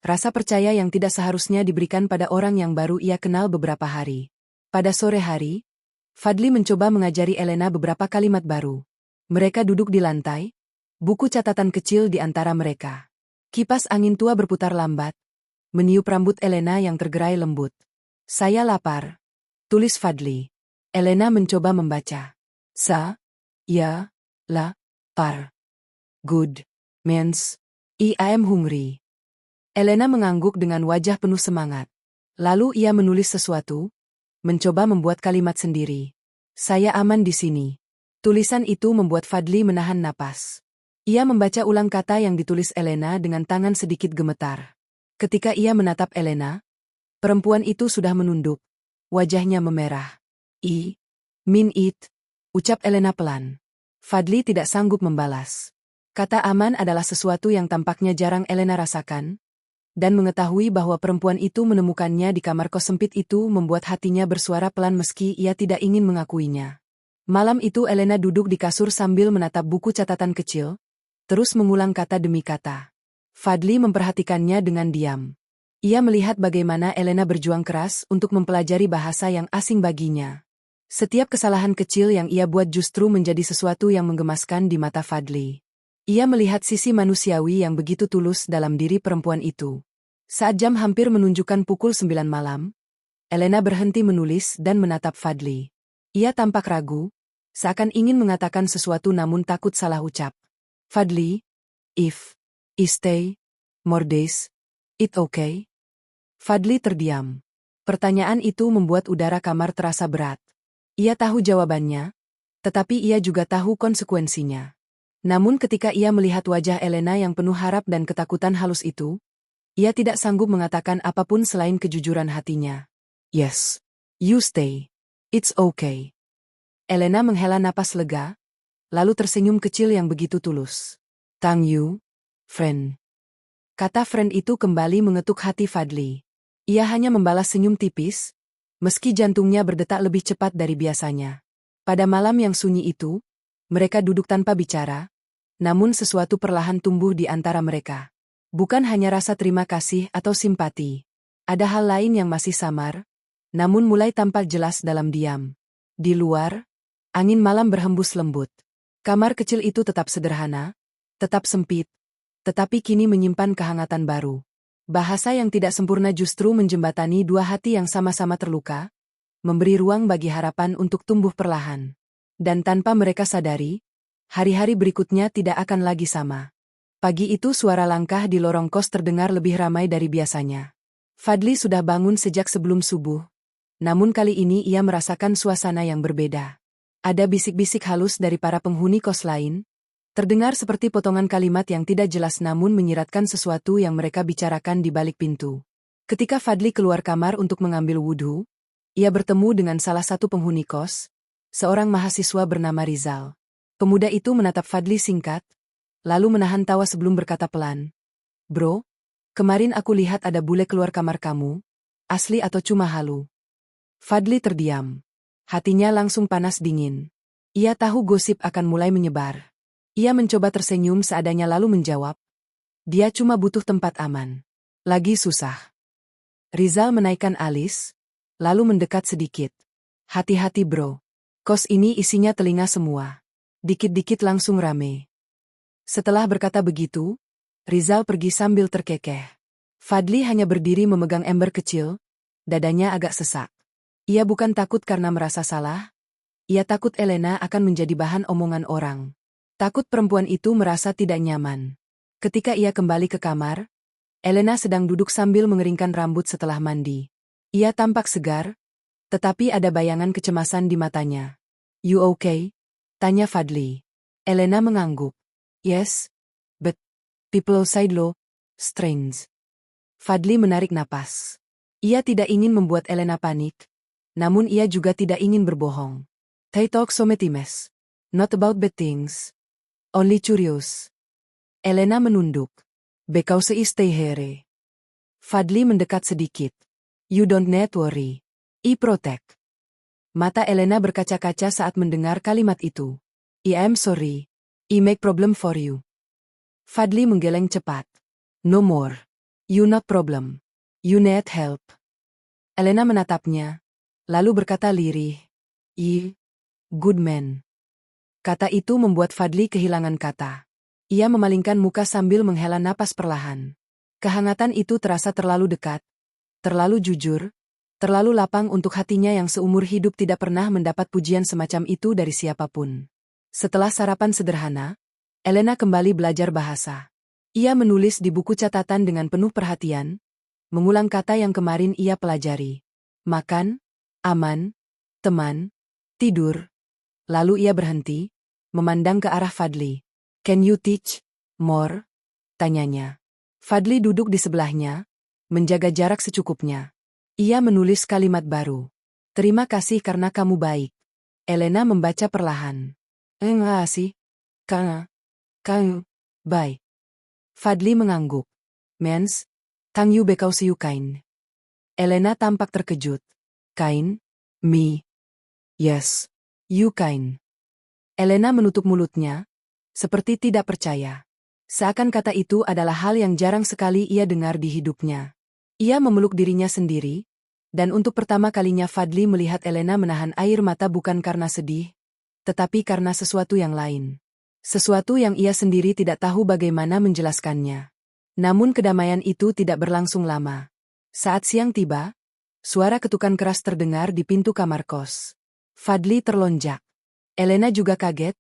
rasa percaya yang tidak seharusnya diberikan pada orang yang baru ia kenal beberapa hari. Pada sore hari, Fadli mencoba mengajari Elena beberapa kalimat baru. Mereka duduk di lantai, buku catatan kecil di antara mereka. Kipas angin tua berputar lambat, meniup rambut Elena yang tergerai lembut. Saya lapar, tulis Fadli. Elena mencoba membaca. Lapar. Good. Means, I am hungry. Elena mengangguk dengan wajah penuh semangat. Lalu ia menulis sesuatu, mencoba membuat kalimat sendiri. Saya aman di sini. Tulisan itu membuat Fadli menahan napas. Ia membaca ulang kata yang ditulis Elena dengan tangan sedikit gemetar. Ketika ia menatap Elena, perempuan itu sudah menunduk. Wajahnya memerah. I mean it, ucap Elena pelan. Fadli tidak sanggup membalas. Kata aman adalah sesuatu yang tampaknya jarang Elena rasakan, dan mengetahui bahwa perempuan itu menemukannya di kamar kos sempit itu membuat hatinya bersuara pelan meski ia tidak ingin mengakuinya. Malam itu Elena duduk di kasur sambil menatap buku catatan kecil, terus mengulang kata demi kata. Fadli memperhatikannya dengan diam. Ia melihat bagaimana Elena berjuang keras untuk mempelajari bahasa yang asing baginya. Setiap kesalahan kecil yang ia buat justru menjadi sesuatu yang menggemaskan di mata Fadli. Ia melihat sisi manusiawi yang begitu tulus dalam diri perempuan itu. Saat jam hampir menunjukkan pukul 9 malam, Elena berhenti menulis dan menatap Fadli. Ia tampak ragu, seakan ingin mengatakan sesuatu namun takut salah ucap. Fadli, if I stay more days, it okay? Fadli terdiam. Pertanyaan itu membuat udara kamar terasa berat. Ia tahu jawabannya, tetapi ia juga tahu konsekuensinya. Namun ketika ia melihat wajah Elena yang penuh harap dan ketakutan halus itu, ia tidak sanggup mengatakan apapun selain kejujuran hatinya. Yes, you stay. It's okay. Elena menghela napas lega, lalu tersenyum kecil yang begitu tulus. Thank you, friend. Kata friend itu kembali mengetuk hati Fadli. Ia hanya membalas senyum tipis, Meski jantungnya berdetak lebih cepat dari biasanya. Pada malam yang sunyi itu, mereka duduk tanpa bicara, namun sesuatu perlahan tumbuh di antara mereka. Bukan hanya rasa terima kasih atau simpati. Ada hal lain yang masih samar, namun mulai tampak jelas dalam diam. Di luar, angin malam berhembus lembut. Kamar kecil itu tetap sederhana, tetap sempit, tetapi kini menyimpan kehangatan baru. Bahasa yang tidak sempurna justru menjembatani dua hati yang sama-sama terluka, memberi ruang bagi harapan untuk tumbuh perlahan. Dan tanpa mereka sadari, hari-hari berikutnya tidak akan lagi sama. Pagi itu suara langkah di lorong kos terdengar lebih ramai dari biasanya. Fadli sudah bangun sejak sebelum subuh, namun kali ini ia merasakan suasana yang berbeda. Ada bisik-bisik halus dari para penghuni kos lain, terdengar seperti potongan kalimat yang tidak jelas namun menyiratkan sesuatu yang mereka bicarakan di balik pintu. Ketika Fadli keluar kamar untuk mengambil wudhu, ia bertemu dengan salah satu penghuni kos, seorang mahasiswa bernama Rizal. Pemuda itu menatap Fadli singkat, lalu menahan tawa sebelum berkata pelan, "Bro, kemarin aku lihat ada bule keluar kamar kamu, asli atau cuma halu?" Fadli terdiam. Hatinya langsung panas dingin. Ia tahu gosip akan mulai menyebar. Ia mencoba tersenyum seadanya lalu menjawab, "Dia cuma butuh tempat aman. Lagi susah." Rizal menaikkan alis, lalu mendekat sedikit. "Hati-hati bro. Kos ini isinya telinga semua. Dikit-dikit langsung rame." Setelah berkata begitu, Rizal pergi sambil terkekeh. Fadli hanya berdiri memegang ember kecil, dadanya agak sesak. Ia bukan takut karena merasa salah, ia takut Elena akan menjadi bahan omongan orang. Takut perempuan itu merasa tidak nyaman. Ketika ia kembali ke kamar, Elena sedang duduk sambil mengeringkan rambut setelah mandi. Ia tampak segar, tetapi ada bayangan kecemasan di matanya. "You okay?" tanya Fadli. Elena mengangguk. "Yes, but people outside look strange." Fadli menarik napas. Ia tidak ingin membuat Elena panik, namun ia juga tidak ingin berbohong. "They talk so many mess. Not about bad things. Only curious." Elena menunduk. "Because I stay here." Fadli mendekat sedikit. "You don't need worry. I protect." Mata Elena berkaca-kaca saat mendengar kalimat itu. "I am sorry. I make problem for you." Fadli menggeleng cepat. "No more. You not problem. You need help." Elena menatapnya, lalu berkata lirih, Good man." Kata itu membuat Fadli kehilangan kata. Ia memalingkan muka sambil menghela napas perlahan. Kehangatan itu terasa terlalu dekat, terlalu jujur, terlalu lapang untuk hatinya yang seumur hidup tidak pernah mendapat pujian semacam itu dari siapapun. Setelah sarapan sederhana, Elena kembali belajar bahasa. Ia menulis di buku catatan dengan penuh perhatian, mengulang kata yang kemarin ia pelajari. Makan, aman, teman, tidur. Lalu ia berhenti, memandang ke arah Fadli. "Can you teach more?" tanyanya. Fadli duduk di sebelahnya, menjaga jarak secukupnya. Ia menulis kalimat baru. "Terima kasih karena kamu baik." Elena membaca perlahan. "Enggak sih. Kamu baik." Fadli mengangguk. "Mens, thank you because you kind." Elena tampak terkejut. "Kind? Me? Yes, you kind." Elena menutup mulutnya, seperti tidak percaya. Seakan kata itu adalah hal yang jarang sekali ia dengar di hidupnya. Ia memeluk dirinya sendiri, dan untuk pertama kalinya Fadli melihat Elena menahan air mata bukan karena sedih, tetapi karena sesuatu yang lain. Sesuatu yang ia sendiri tidak tahu bagaimana menjelaskannya. Namun kedamaian itu tidak berlangsung lama. Saat siang tiba, suara ketukan keras terdengar di pintu kamar kos. Fadli terlonjak. Elena juga kaget,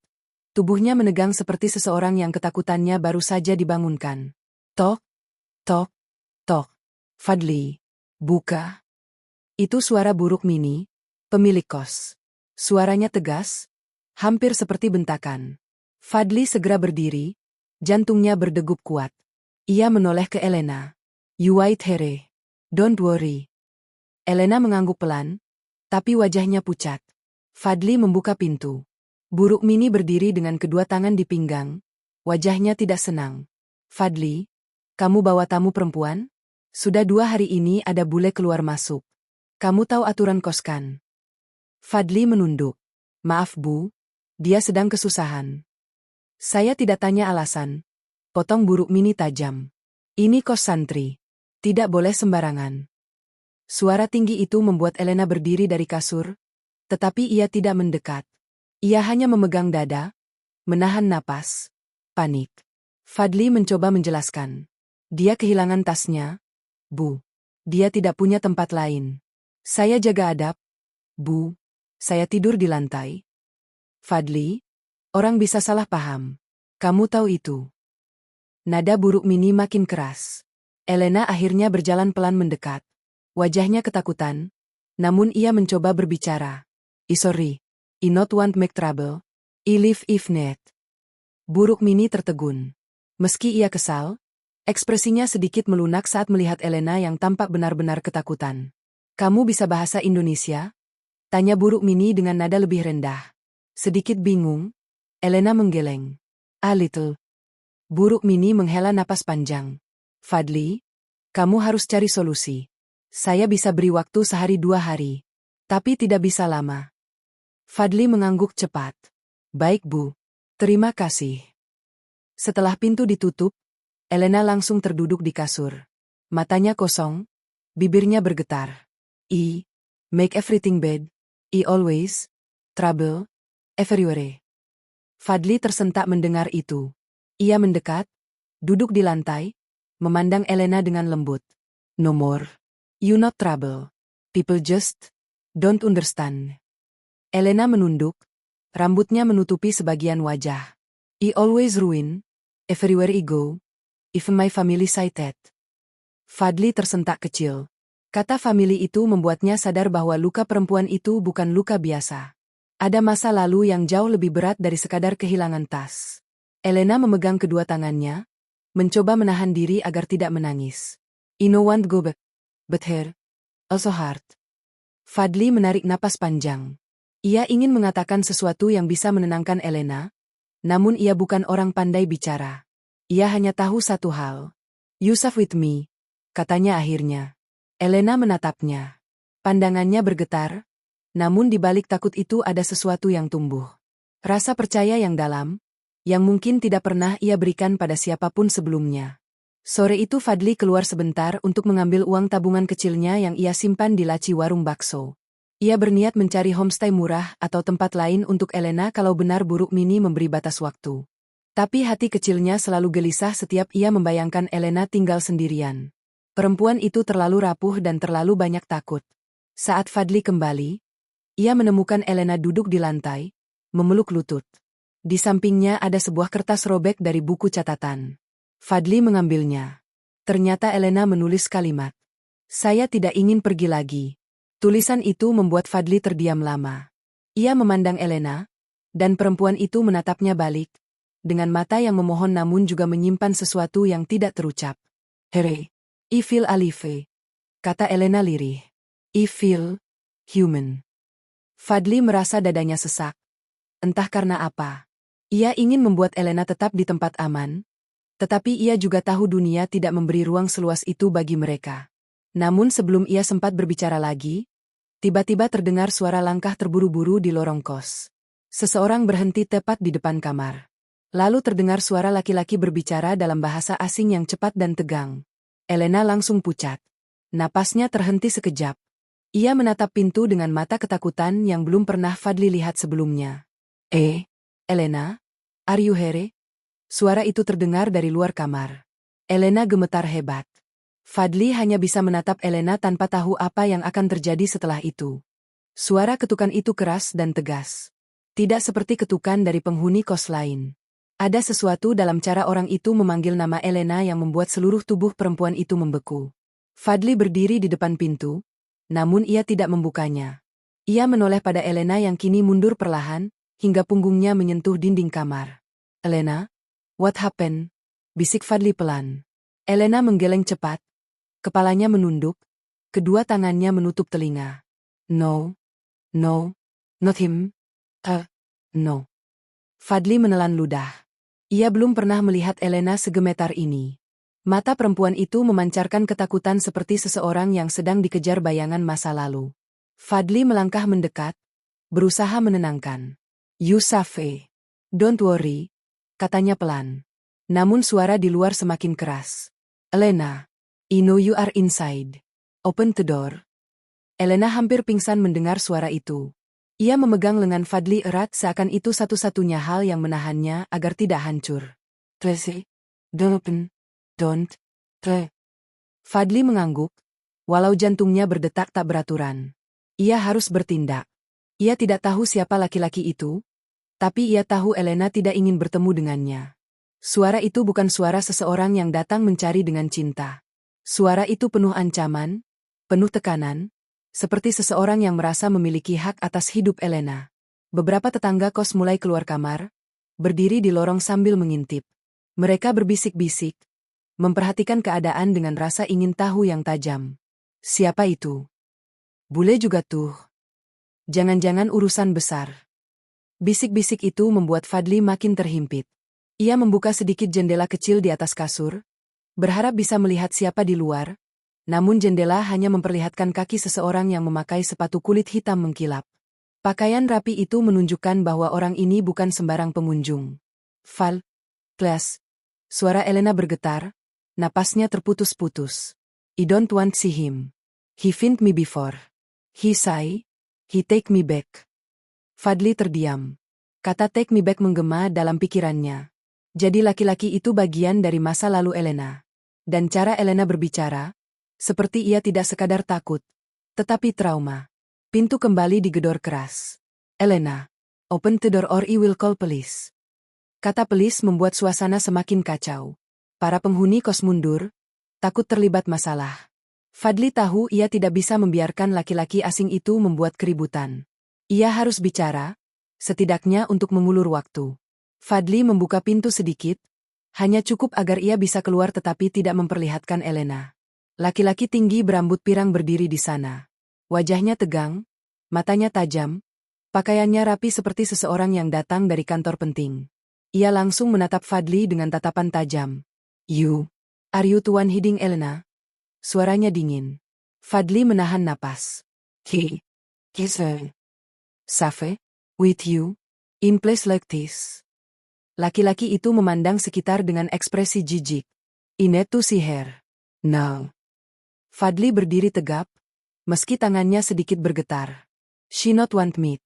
tubuhnya menegang seperti seseorang yang ketakutannya baru saja dibangunkan. "Tok, tok, tok." "Fadli, buka." Itu suara buruk Mini, pemilik kos. Suaranya tegas, hampir seperti bentakan. Fadli segera berdiri, jantungnya berdegup kuat. Ia menoleh ke Elena. "You wait here. Don't worry." Elena mengangguk pelan, tapi wajahnya pucat. Fadli membuka pintu. Buruk Mini berdiri dengan kedua tangan di pinggang, wajahnya tidak senang. "Fadli, kamu bawa tamu perempuan? Sudah 2 hari ini ada bule keluar masuk." Kamu tahu aturan kos kan? Fadli menunduk. Maaf Bu, dia sedang kesusahan. Saya tidak tanya alasan. Potong buruk Mini tajam. Ini kos santri. Tidak boleh sembarangan. Suara tinggi itu membuat Elena berdiri dari kasur, tetapi ia tidak mendekat. Ia hanya memegang dada, menahan napas. Panik. Fadli mencoba menjelaskan. Dia kehilangan tasnya. Bu, dia tidak punya tempat lain. Saya jaga adab. Bu, saya tidur di lantai. Fadli, orang bisa salah paham. Kamu tahu itu. Nada buruk Mini makin keras. Elena akhirnya berjalan pelan mendekat. Wajahnya ketakutan, namun ia mencoba berbicara. Sorry, I not want make trouble. I live if net. Buruk Mini tertegun. Meski ia kesal, ekspresinya sedikit melunak saat melihat Elena yang tampak benar-benar ketakutan. Kamu bisa bahasa Indonesia? Tanya Buruk Mini dengan nada lebih rendah. Sedikit bingung, Elena menggeleng. A little. Buruk Mini menghela napas panjang. Fadli, kamu harus cari solusi. Saya bisa beri waktu sehari 2 hari. Tapi tidak bisa lama. Fadli mengangguk cepat. Baik Bu. Terima kasih. Setelah pintu ditutup, Elena langsung terduduk di kasur. Matanya kosong, bibirnya bergetar. I make everything bad. I always trouble everywhere. Fadli tersentak mendengar itu. Ia mendekat, duduk di lantai, memandang Elena dengan lembut. No more. You not trouble. People just don't understand. Elena menunduk, rambutnya menutupi sebagian wajah. I always ruin, everywhere I go, even my family sighted. Fadli tersentak kecil. Kata family itu membuatnya sadar bahwa luka perempuan itu bukan luka biasa. Ada masa lalu yang jauh lebih berat dari sekadar kehilangan tas. Elena memegang kedua tangannya, mencoba menahan diri agar tidak menangis. I no want go back, but her, also hard. Fadli menarik napas panjang. Ia ingin mengatakan sesuatu yang bisa menenangkan Elena, namun ia bukan orang pandai bicara. Ia hanya tahu satu hal. You safe with me, katanya akhirnya. Elena menatapnya. Pandangannya bergetar, namun di balik takut itu ada sesuatu yang tumbuh. Rasa percaya yang dalam, yang mungkin tidak pernah ia berikan pada siapapun sebelumnya. Sore itu Fadli keluar sebentar untuk mengambil uang tabungan kecilnya yang ia simpan di laci warung bakso. Ia berniat mencari homestay murah atau tempat lain untuk Elena kalau benar Buruk Mini memberi batas waktu. Tapi hati kecilnya selalu gelisah setiap ia membayangkan Elena tinggal sendirian. Perempuan itu terlalu rapuh dan terlalu banyak takut. Saat Fadli kembali, ia menemukan Elena duduk di lantai, memeluk lutut. Di sampingnya ada sebuah kertas robek dari buku catatan. Fadli mengambilnya. Ternyata Elena menulis kalimat. Saya tidak ingin pergi lagi. Tulisan itu membuat Fadli terdiam lama. Ia memandang Elena, dan perempuan itu menatapnya balik, dengan mata yang memohon namun juga menyimpan sesuatu yang tidak terucap. Here, I feel alive, kata Elena lirih. I feel human. Fadli merasa dadanya sesak. Entah karena apa. Ia ingin membuat Elena tetap di tempat aman, tetapi ia juga tahu dunia tidak memberi ruang seluas itu bagi mereka. Namun sebelum ia sempat berbicara lagi, tiba-tiba terdengar suara langkah terburu-buru di lorong kos. Seseorang berhenti tepat di depan kamar. Lalu terdengar suara laki-laki berbicara dalam bahasa asing yang cepat dan tegang. Elena langsung pucat. Napasnya terhenti sekejap. Ia menatap pintu dengan mata ketakutan yang belum pernah Fadli lihat sebelumnya. Elena, are you here? Suara itu terdengar dari luar kamar. Elena gemetar hebat. Fadli hanya bisa menatap Elena tanpa tahu apa yang akan terjadi setelah itu. Suara ketukan itu keras dan tegas. Tidak seperti ketukan dari penghuni kos lain. Ada sesuatu dalam cara orang itu memanggil nama Elena yang membuat seluruh tubuh perempuan itu membeku. Fadli berdiri di depan pintu, namun ia tidak membukanya. Ia menoleh pada Elena yang kini mundur perlahan, hingga punggungnya menyentuh dinding kamar. Elena, what happened? Bisik Fadli pelan. Elena menggeleng cepat, kepalanya menunduk, kedua tangannya menutup telinga. No, not him. No. Fadli menelan ludah. Ia belum pernah melihat Elena segemetar ini. Mata perempuan itu memancarkan ketakutan seperti seseorang yang sedang dikejar bayangan masa lalu. Fadli melangkah mendekat, berusaha menenangkan. "You safe. Don't worry," katanya pelan. Namun suara di luar semakin keras. "Elena, I know you are inside. Open the door." Elena hampir pingsan mendengar suara itu. Ia memegang lengan Fadli erat seakan itu satu-satunya hal yang menahannya agar tidak hancur. "Tracy, don't open. Don't. Fadli mengangguk, walau jantungnya berdetak tak beraturan. Ia harus bertindak. Ia tidak tahu siapa laki-laki itu, tapi ia tahu Elena tidak ingin bertemu dengannya. Suara itu bukan suara seseorang yang datang mencari dengan cinta. Suara itu penuh ancaman, penuh tekanan, seperti seseorang yang merasa memiliki hak atas hidup Elena. Beberapa tetangga kos mulai keluar kamar, berdiri di lorong sambil mengintip. Mereka berbisik-bisik, memperhatikan keadaan dengan rasa ingin tahu yang tajam. Siapa itu? Bule juga tuh. Jangan-jangan urusan besar. Bisik-bisik itu membuat Fadli makin terhimpit. Ia membuka sedikit jendela kecil di atas kasur, berharap bisa melihat siapa di luar, namun jendela hanya memperlihatkan kaki seseorang yang memakai sepatu kulit hitam mengkilap. Pakaian rapi itu menunjukkan bahwa orang ini bukan sembarang pengunjung. "Val, Class." Suara Elena bergetar, napasnya terputus-putus. "I don't want see him. He find me before. He say, he take me back." Fadli terdiam. Kata take me back menggema dalam pikirannya. Jadi laki-laki itu bagian dari masa lalu Elena. Dan cara Elena berbicara, seperti ia tidak sekadar takut, tetapi trauma. Pintu kembali digedor keras. "Elena, open the door or I will call police." Kata police membuat suasana semakin kacau. Para penghuni kos mundur, takut terlibat masalah. Fadli tahu ia tidak bisa membiarkan laki-laki asing itu membuat keributan. Ia harus bicara, setidaknya untuk mengulur waktu. Fadli membuka pintu sedikit, hanya cukup agar ia bisa keluar tetapi tidak memperlihatkan Elena. Laki-laki tinggi berambut pirang berdiri di sana. Wajahnya tegang, matanya tajam, pakaiannya rapi seperti seseorang yang datang dari kantor penting. Ia langsung menatap Fadli dengan tatapan tajam. "You, are you the one hiding Elena?" Suaranya dingin. Fadli menahan napas. He's safe, with you, in place like this." Laki-laki itu memandang sekitar dengan ekspresi jijik. "I need to see her. No." Fadli berdiri tegap, meski tangannya sedikit bergetar. "She not want meat.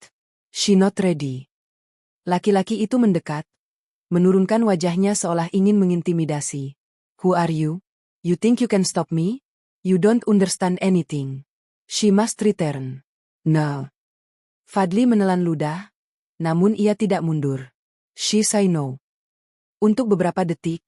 She not ready." Laki-laki itu mendekat, menurunkan wajahnya seolah ingin mengintimidasi. "Who are you? You think you can stop me? You don't understand anything. She must return." "No." Fadli menelan ludah, namun ia tidak mundur. "She say no." Untuk beberapa detik,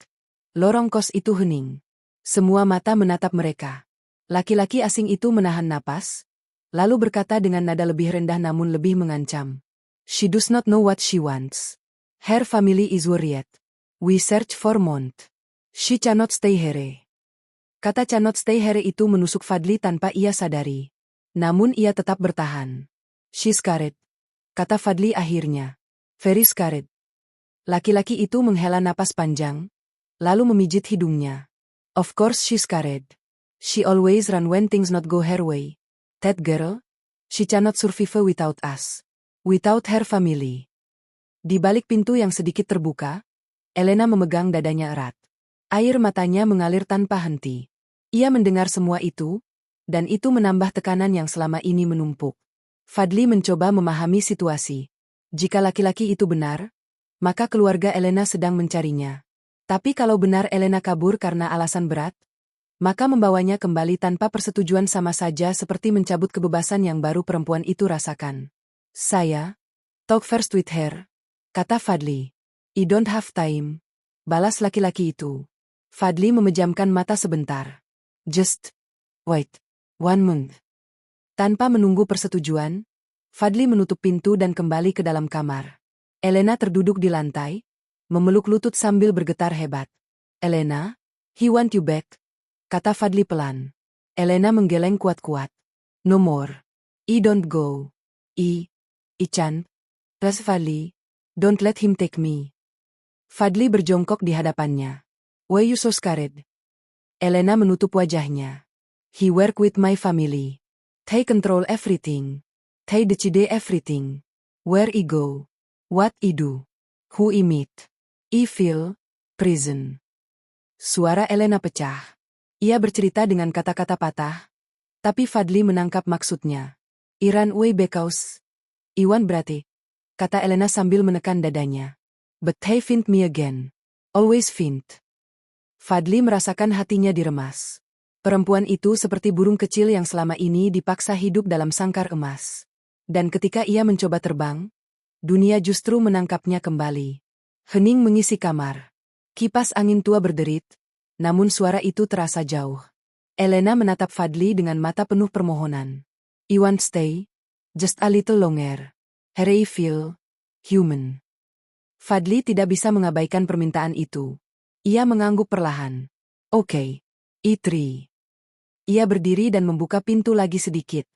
lorong kos itu hening. Semua mata menatap mereka. Laki-laki asing itu menahan napas, lalu berkata dengan nada lebih rendah namun lebih mengancam. "She does not know what she wants. Her family is worried. We search for months. She cannot stay here." Kata cannot stay here itu menusuk Fadli tanpa ia sadari. Namun ia tetap bertahan. "She's scared," kata Fadli akhirnya. "Very scared." Laki-laki itu menghela napas panjang, lalu memijit hidungnya. "Of course she's scared. She always run when things not go her way. That girl, she cannot survive without us. Without her family." Di balik pintu yang sedikit terbuka, Elena memegang dadanya erat. Air matanya mengalir tanpa henti. Ia mendengar semua itu, dan itu menambah tekanan yang selama ini menumpuk. Fadli mencoba memahami situasi. Jika laki-laki itu benar, maka keluarga Elena sedang mencarinya. Tapi kalau benar Elena kabur karena alasan berat, maka membawanya kembali tanpa persetujuan sama saja seperti mencabut kebebasan yang baru perempuan itu rasakan. "Saya, talk first with her," kata Fadli. "I don't have time," balas laki-laki itu. Fadli memejamkan mata sebentar. "Just wait 1 month." Tanpa menunggu persetujuan, Fadli menutup pintu dan kembali ke dalam kamar. Elena terduduk di lantai, memeluk lutut sambil bergetar hebat. "Elena, he want you back," kata Fadli pelan. Elena menggeleng kuat-kuat. "No more. I don't go. I can't. Please Fadli, don't let him take me." Fadli berjongkok di hadapannya. "Why you so scared? Elena menutup wajahnya. He work with my family. They control everything. They decide everything. Where I go. What I do. Who I meet. I feel. Prison. Suara Elena pecah. Ia bercerita dengan kata-kata patah. Tapi Fadli menangkap maksudnya. Iran way because. Iwan berarti. Kata Elena sambil menekan dadanya. But they find me again. Always find. Fadli merasakan hatinya diremas. Perempuan itu seperti burung kecil yang selama ini dipaksa hidup dalam sangkar emas. Dan ketika ia mencoba terbang, dunia justru menangkapnya kembali. Hening mengisi kamar. Kipas angin tua berderit, namun suara itu terasa jauh. Elena menatap Fadli dengan mata penuh permohonan. I want stay, just a little longer. Here I feel human. Fadli tidak bisa mengabaikan permintaan itu. Ia mengangguk perlahan. Oke, I3. Ia berdiri dan membuka pintu lagi sedikit.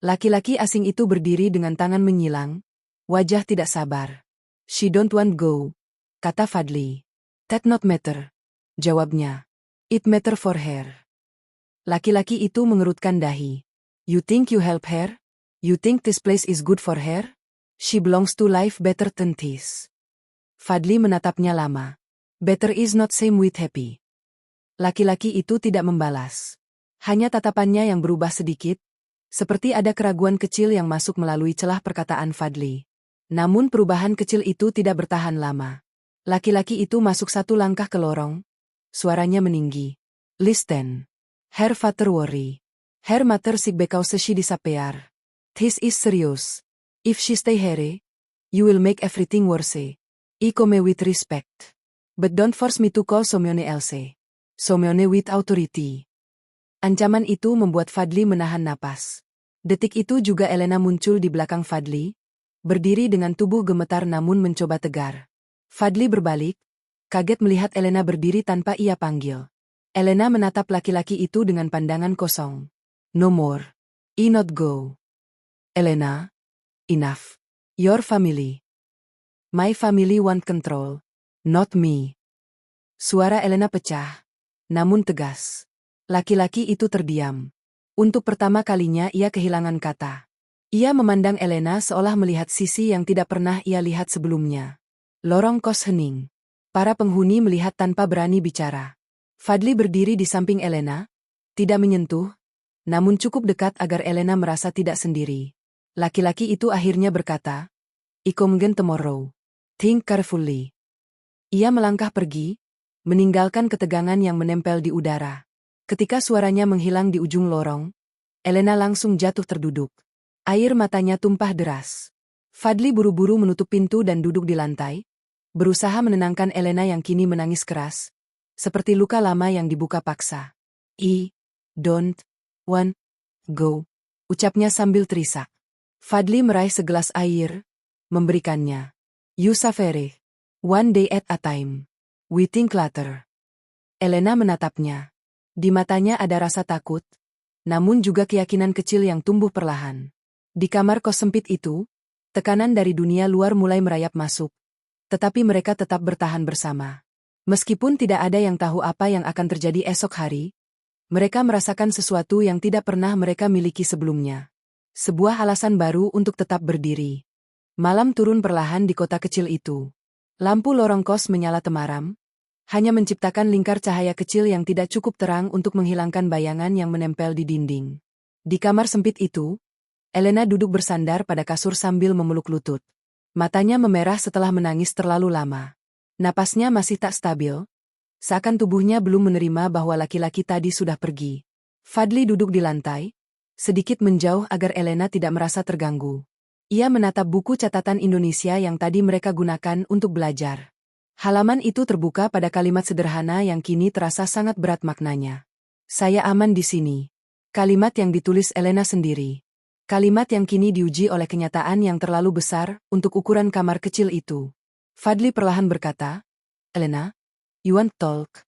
Laki-laki asing itu berdiri dengan tangan menyilang, wajah tidak sabar. She don't want go, kata Fadli. That not matter, jawabnya. It matter for her. Laki-laki itu mengerutkan dahi. You think you help her? You think this place is good for her? She belongs to life better than this. Fadli menatapnya lama. Better is not same with happy. Laki-laki itu tidak membalas. Hanya tatapannya yang berubah sedikit, seperti ada keraguan kecil yang masuk melalui celah perkataan Fadli. Namun perubahan kecil itu tidak bertahan lama. Laki-laki itu masuk satu langkah ke lorong. Suaranya meninggi. Listen. Her father worry. Her mother sick because she disappear. This is serious. If she stay here, you will make everything worse. I come with respect. But don't force me to call Someone else. Someone with authority. Ancaman itu membuat Fadli menahan napas. Detik itu juga Elena muncul di belakang Fadli, berdiri dengan tubuh gemetar namun mencoba tegar. Fadli berbalik, kaget melihat Elena berdiri tanpa ia panggil. Elena menatap laki-laki itu dengan pandangan kosong. No more. I not go. Elena, enough. Your family. My family want control. Not me. Suara Elena pecah, namun tegas. Laki-laki itu terdiam. Untuk pertama kalinya ia kehilangan kata. Ia memandang Elena seolah melihat sisi yang tidak pernah ia lihat sebelumnya. Lorong kos hening. Para penghuni melihat tanpa berani bicara. Fadli berdiri di samping Elena, tidak menyentuh, namun cukup dekat agar Elena merasa tidak sendiri. Laki-laki itu akhirnya berkata, I come again tomorrow. Think carefully. Ia melangkah pergi, meninggalkan ketegangan yang menempel di udara. Ketika suaranya menghilang di ujung lorong, Elena langsung jatuh terduduk. Air matanya tumpah deras. Fadli buru-buru menutup pintu dan duduk di lantai, berusaha menenangkan Elena yang kini menangis keras, seperti luka lama yang dibuka paksa. I don't want go, ucapnya sambil terisak. Fadli meraih segelas air, memberikannya. You suffer. One day at a time. We think later. Elena menatapnya. Di matanya ada rasa takut, namun juga keyakinan kecil yang tumbuh perlahan. Di kamar kos sempit itu, tekanan dari dunia luar mulai merayap masuk. Tetapi mereka tetap bertahan bersama. Meskipun tidak ada yang tahu apa yang akan terjadi esok hari, mereka merasakan sesuatu yang tidak pernah mereka miliki sebelumnya. Sebuah alasan baru untuk tetap berdiri. Malam turun perlahan di kota kecil itu. Lampu lorong kos menyala temaram, hanya menciptakan lingkar cahaya kecil yang tidak cukup terang untuk menghilangkan bayangan yang menempel di dinding. Di kamar sempit itu, Elena duduk bersandar pada kasur sambil memeluk lutut. Matanya memerah setelah menangis terlalu lama. Napasnya masih tak stabil, seakan tubuhnya belum menerima bahwa laki-laki tadi sudah pergi. Fadli duduk di lantai, sedikit menjauh agar Elena tidak merasa terganggu. Ia menatap buku catatan Indonesia yang tadi mereka gunakan untuk belajar. Halaman itu terbuka pada kalimat sederhana yang kini terasa sangat berat maknanya. Saya aman di sini. Kalimat yang ditulis Elena sendiri. Kalimat yang kini diuji oleh kenyataan yang terlalu besar untuk ukuran kamar kecil itu. Fadli perlahan berkata, Elena, you want talk?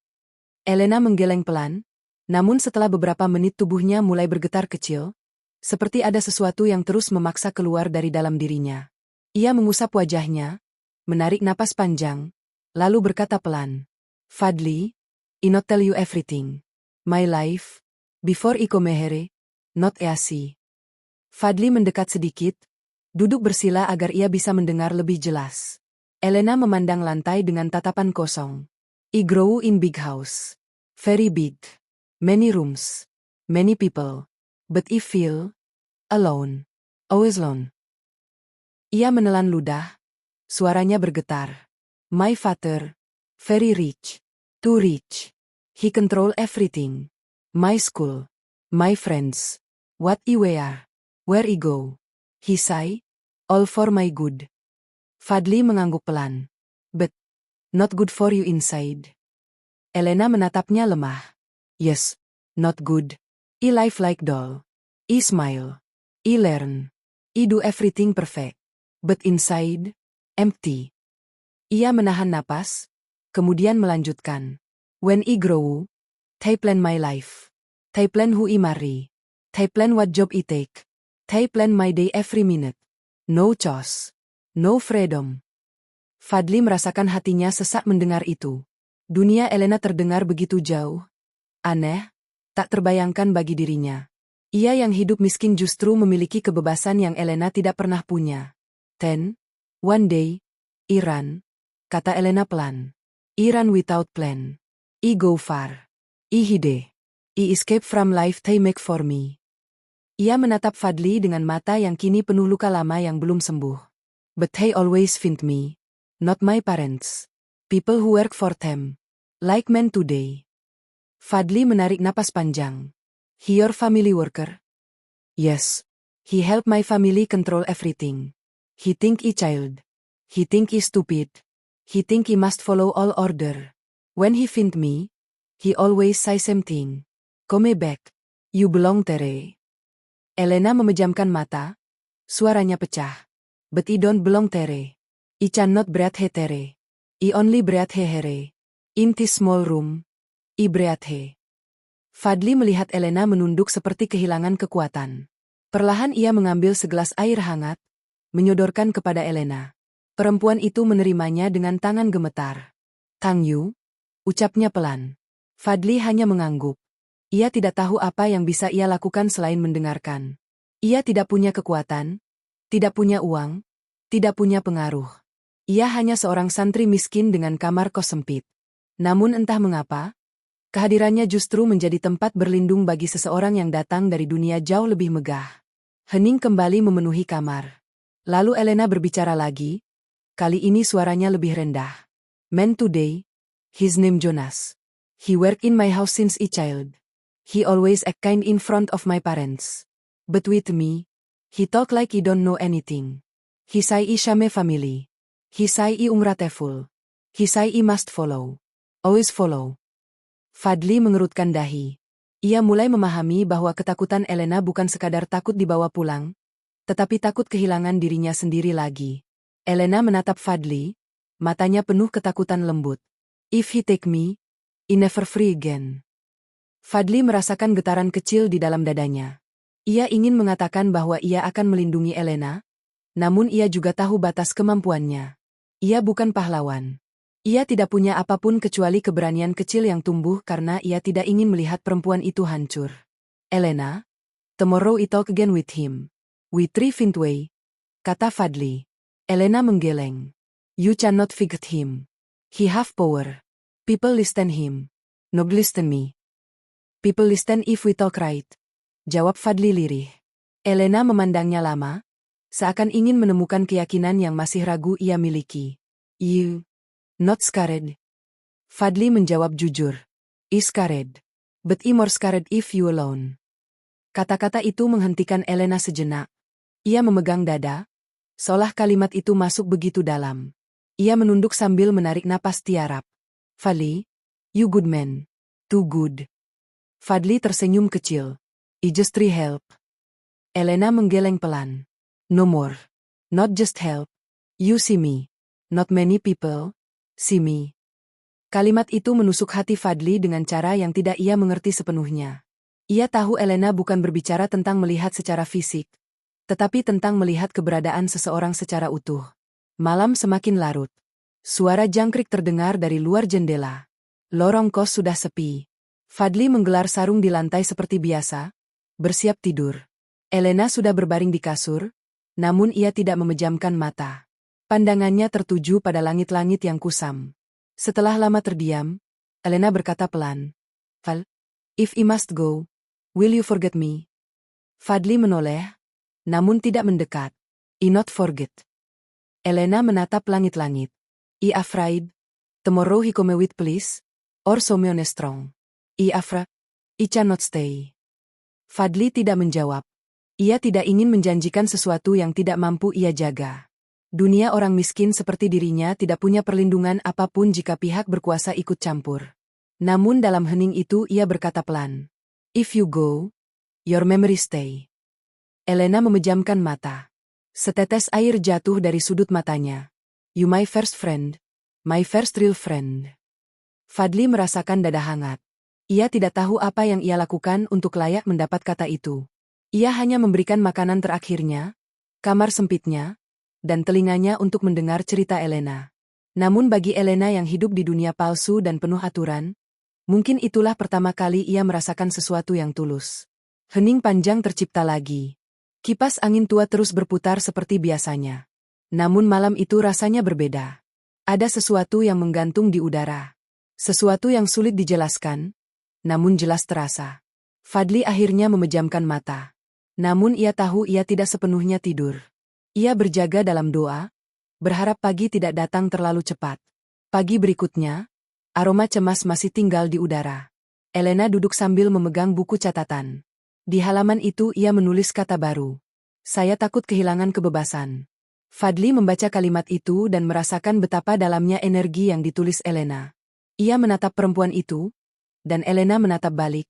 Elena menggeleng pelan, namun setelah beberapa menit tubuhnya mulai bergetar kecil, seperti ada sesuatu yang terus memaksa keluar dari dalam dirinya. Ia mengusap wajahnya, menarik napas panjang, lalu berkata pelan, Fadli, I not tell you everything. My life, before I come here, not easy. Fadli mendekat sedikit, duduk bersila agar ia bisa mendengar lebih jelas. Elena memandang lantai dengan tatapan kosong. I grow in big house. Very big. Many rooms. Many people. But I feel alone. Always alone. Ia menelan ludah. Suaranya bergetar. My father. Very rich. Too rich. He control everything. My school. My friends. What I wear. Where I go. He say. All for my good. Fadli mengangguk pelan. But. Not good for you inside. Elena menatapnya lemah. Yes. Not good. I live like doll. I smile. I learn. I do everything perfect. But inside. Empty. Ia menahan napas. Kemudian melanjutkan. When I grow, I plan my life. I plan who I marry. I plan what job I take. I plan my day every minute. No choice. No freedom. Fadli merasakan hatinya sesak mendengar itu. Dunia Elena terdengar begitu jauh. Aneh, tak terbayangkan bagi dirinya. Ia yang hidup miskin justru memiliki kebebasan yang Elena tidak pernah punya. One day, I run, kata Elena pelan. I run without plan. I go far. I hide. I escape from life they make for me. Ia menatap Fadli dengan mata yang kini penuh luka lama yang belum sembuh. But they always find me. Not my parents. People who work for them. Like men today. Fadli menarik napas panjang. He your family worker? Yes. He help my family control everything. He think I child. He think I stupid. He think he must follow all order. When he find me, he always say same thing. Come back. You belong there. Elena memejamkan mata. Suaranya pecah. But I don't belong there. I cannot breathe here. I only breathe here. In this small room. I breathe here. Fadli melihat Elena menunduk seperti kehilangan kekuatan. Perlahan ia mengambil segelas air hangat, menyodorkan kepada Elena. Perempuan itu menerimanya dengan tangan gemetar. Tang Yu, ucapnya pelan. Fadli hanya mengangguk. Ia tidak tahu apa yang bisa ia lakukan selain mendengarkan. Ia tidak punya kekuatan, tidak punya uang, tidak punya pengaruh. Ia hanya seorang santri miskin dengan kamar kos sempit. Namun entah mengapa, kehadirannya justru menjadi tempat berlindung bagi seseorang yang datang dari dunia jauh lebih megah. Hening kembali memenuhi kamar. Lalu Elena berbicara lagi. Kali ini suaranya lebih rendah. Man today, his name Jonas. He work in my house since I child. He always act kind in front of my parents. But with me, he talk like he don't know anything. He say I shame family. He say I ungrateful. He say I must follow. Always follow. Fadli mengerutkan dahi. Ia mulai memahami bahwa ketakutan Elena bukan sekadar takut dibawa pulang, tetapi takut kehilangan dirinya sendiri lagi. Elena menatap Fadli, matanya penuh ketakutan lembut. If he take me, I never free again. Fadli merasakan getaran kecil di dalam dadanya. Ia ingin mengatakan bahwa ia akan melindungi Elena, namun ia juga tahu batas kemampuannya. Ia bukan pahlawan. Ia tidak punya apapun kecuali keberanian kecil yang tumbuh karena ia tidak ingin melihat perempuan itu hancur. Elena, tomorrow I talk again with him. We three find way, kata Fadli. Elena menggeleng. You cannot fight him. He have power. People listen him. Not listen me. People listen if we talk right. Jawab Fadli lirih. Elena memandangnya lama, seakan ingin menemukan keyakinan yang masih ragu ia miliki. You not scared? Fadli menjawab jujur. I scared. But I more scared if you alone. Kata-kata itu menghentikan Elena sejenak. Ia memegang dada, seolah kalimat itu masuk begitu dalam. Ia menunduk sambil menarik napas tiarap. Fadli, you good man. Too good. Fadli tersenyum kecil. I just try help. Elena menggeleng pelan. No more. Not just help. You see me. Not many people see me. Kalimat itu menusuk hati Fadli dengan cara yang tidak ia mengerti sepenuhnya. Ia tahu Elena bukan berbicara tentang melihat secara fisik, tetapi tentang melihat keberadaan seseorang secara utuh. Malam semakin larut. Suara jangkrik terdengar dari luar jendela. Lorong kos sudah sepi. Fadli menggelar sarung di lantai seperti biasa, bersiap tidur. Elena sudah berbaring di kasur, namun ia tidak memejamkan mata. Pandangannya tertuju pada langit-langit yang kusam. Setelah lama terdiam, Elena berkata pelan, "Val, if I must go, will you forget me?" Fadli menoleh, namun tidak mendekat. "I not forget." Elena menatap langit-langit. "I afraid, tomorrow he come with police, or someone strong. I afraid, I cannot stay." Fadli tidak menjawab. Ia tidak ingin menjanjikan sesuatu yang tidak mampu ia jaga. Dunia orang miskin seperti dirinya tidak punya perlindungan apapun jika pihak berkuasa ikut campur. Namun dalam hening itu ia berkata pelan, "If you go, your memory stay." Elena memejamkan mata. Setetes air jatuh dari sudut matanya. "You my first friend, my first real friend." Fadli merasakan dada hangat. Ia tidak tahu apa yang ia lakukan untuk layak mendapat kata itu. Ia hanya memberikan makanan terakhirnya, kamar sempitnya, dan telinganya untuk mendengar cerita Elena. Namun bagi Elena yang hidup di dunia palsu dan penuh aturan, mungkin itulah pertama kali ia merasakan sesuatu yang tulus. Hening panjang tercipta lagi. Kipas angin tua terus berputar seperti biasanya. Namun malam itu rasanya berbeda. Ada sesuatu yang menggantung di udara. Sesuatu yang sulit dijelaskan, namun jelas terasa. Fadli akhirnya memejamkan mata. Namun ia tahu ia tidak sepenuhnya tidur. Ia berjaga dalam doa, berharap pagi tidak datang terlalu cepat. Pagi berikutnya, aroma cemas masih tinggal di udara. Elena duduk sambil memegang buku catatan. Di halaman itu ia menulis kata baru. "Saya takut kehilangan kebebasan." Fadli membaca kalimat itu dan merasakan betapa dalamnya energi yang ditulis Elena. Ia menatap perempuan itu, dan Elena menatap balik.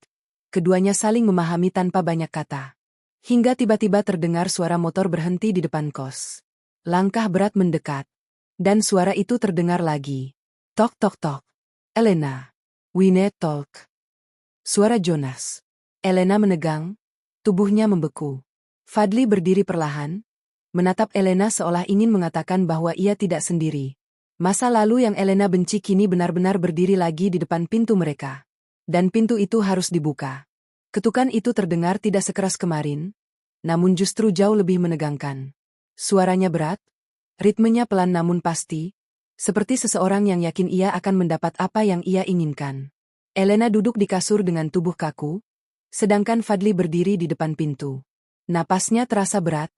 Keduanya saling memahami tanpa banyak kata. Hingga tiba-tiba terdengar suara motor berhenti di depan kos. Langkah berat mendekat. Dan suara itu terdengar lagi. "Tok tok tok. Elena. We need talk." Suara Jonas. Elena menegang. Tubuhnya membeku. Fadli berdiri perlahan, menatap Elena seolah ingin mengatakan bahwa ia tidak sendiri. Masa lalu yang Elena benci kini benar-benar berdiri lagi di depan pintu mereka. Dan pintu itu harus dibuka. Ketukan itu terdengar tidak sekeras kemarin, namun justru jauh lebih menegangkan. Suaranya berat, ritmenya pelan namun pasti, seperti seseorang yang yakin ia akan mendapat apa yang ia inginkan. Elena duduk di kasur dengan tubuh kaku, sedangkan Fadli berdiri di depan pintu. Napasnya terasa berat,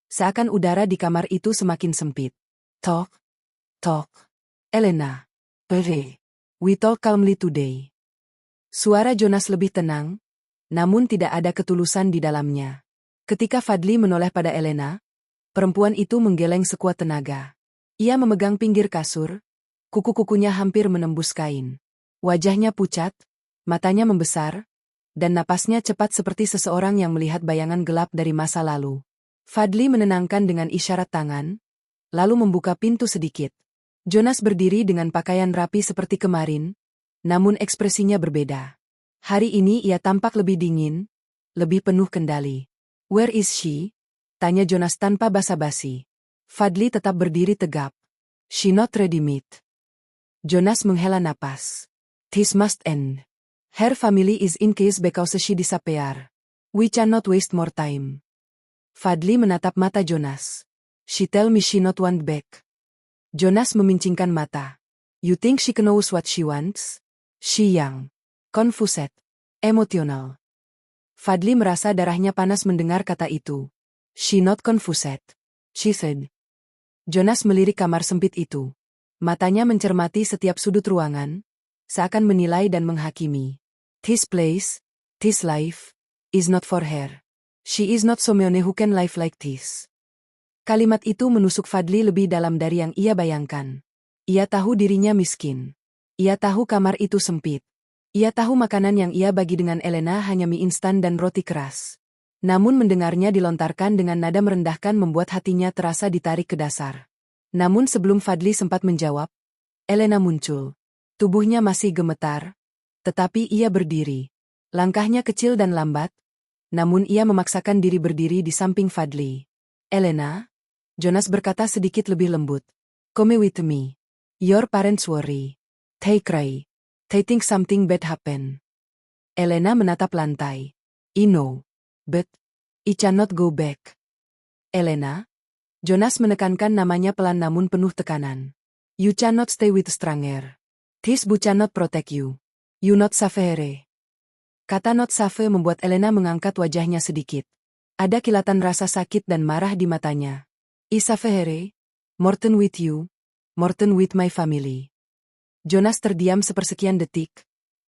seakan udara di kamar itu semakin sempit. "Talk, talk. Elena. We talk calmly today." Suara Jonas lebih tenang, namun tidak ada ketulusan di dalamnya. Ketika Fadli menoleh pada Elena, perempuan itu menggeleng sekuat tenaga. Ia memegang pinggir kasur, kuku-kukunya hampir menembus kain. Wajahnya pucat, matanya membesar, dan napasnya cepat seperti seseorang yang melihat bayangan gelap dari masa lalu. Fadli menenangkan dengan isyarat tangan, lalu membuka pintu sedikit. Jonas berdiri dengan pakaian rapi seperti kemarin, namun ekspresinya berbeda. Hari ini ia tampak lebih dingin, lebih penuh kendali. "Where is she?" tanya Jonas tanpa basa-basi. Fadli tetap berdiri tegap. "She not ready meet." Jonas menghela napas. "This must end. Her family is in case because she disappear. We cannot waste more time." Fadli menatap mata Jonas. "She tell me she not want back." Jonas memincingkan mata. "You think she knows what she wants?" "She young, confused, emotional." Fadli merasa darahnya panas mendengar kata itu. "She not confused," she said. Jonas melirik kamar sempit itu. Matanya mencermati setiap sudut ruangan, seakan menilai dan menghakimi. "This place, this life, is not for her. She is not someone who can live like this." Kalimat itu menusuk Fadli lebih dalam dari yang ia bayangkan. Ia tahu dirinya miskin. Ia tahu kamar itu sempit. Ia tahu makanan yang ia bagi dengan Elena hanya mie instan dan roti keras. Namun mendengarnya dilontarkan dengan nada merendahkan membuat hatinya terasa ditarik ke dasar. Namun sebelum Fadli sempat menjawab, Elena muncul. Tubuhnya masih gemetar, tetapi ia berdiri. Langkahnya kecil dan lambat, namun ia memaksakan diri berdiri di samping Fadli. "Elena," Jonas berkata sedikit lebih lembut. "Come with me. Your parents worry. They cry. They think something bad happen." Elena menatap lantai. I know. But, I cannot go back. Elena? Jonas menekankan namanya pelan namun penuh tekanan. You cannot stay with stranger. This book cannot protect you. You not safe. Kata not safe membuat Elena mengangkat wajahnya sedikit. Ada kilatan rasa sakit dan marah di matanya. I safe, Morten with you, Morten with my family. Jonas terdiam sepersekian detik.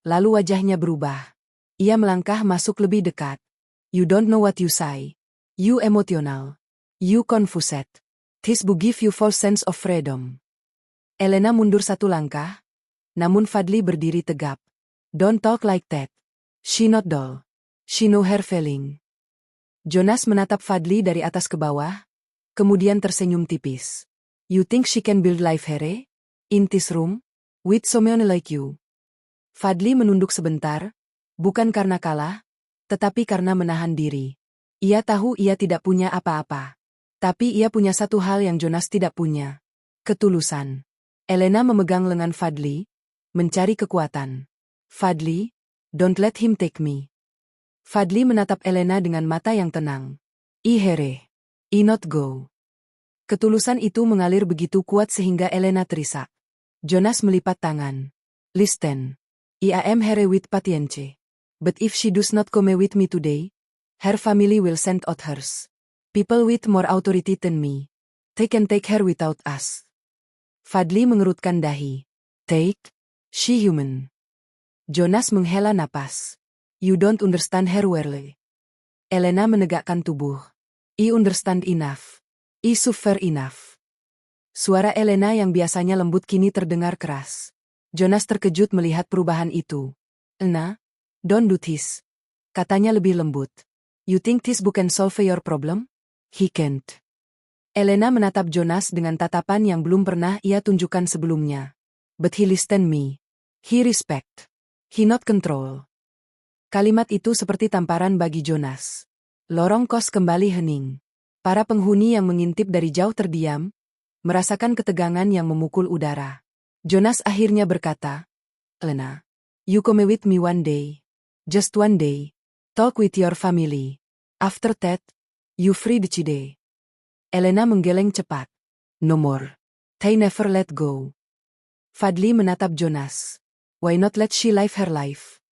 Lalu wajahnya berubah. Ia melangkah masuk lebih dekat. You don't know what you say. You emotional. You confused. This book give you false sense of freedom. Elena mundur satu langkah. Namun Fadli berdiri tegap. Don't talk like that. She not doll. She know her feeling. Jonas menatap Fadli dari atas ke bawah. Kemudian tersenyum tipis. You think she can build life here? In this room? With someone like you? Fadli menunduk sebentar. Bukan karena kalah, tetapi karena menahan diri. Ia tahu ia tidak punya apa-apa. Tapi ia punya satu hal yang Jonas tidak punya. Ketulusan. Elena memegang lengan Fadli, mencari kekuatan. Fadli, don't let him take me. Fadli menatap Elena dengan mata yang tenang. I here. I not go. Ketulusan itu mengalir begitu kuat sehingga Elena terisak. Jonas melipat tangan. Listen. I am here with Patience. But if she does not come with me today, her family will send out hers. People with more authority than me. They can take her without us. Fadli mengerutkan dahi. Take? She human. Jonas menghela napas. You don't understand her well. Elena menegakkan tubuh. I understand enough. I suffer enough. Suara Elena yang biasanya lembut kini terdengar keras. Jonas terkejut melihat perubahan itu. Elena, don't do this. Katanya lebih lembut. You think this book can solve your problem? He can't. Elena menatap Jonas dengan tatapan yang belum pernah ia tunjukkan sebelumnya. But he listen me. He respect. He not control. Kalimat itu seperti tamparan bagi Jonas. Lorong kos kembali hening. Para penghuni yang mengintip dari jauh terdiam, merasakan ketegangan yang memukul udara. Jonas akhirnya berkata, Elena, you come with me one day. Just one day. Talk with your family. After that, you free the Cide. Elena menggeleng cepat. No more. They never let go. Fadli menatap Jonas. Why not let she live her life?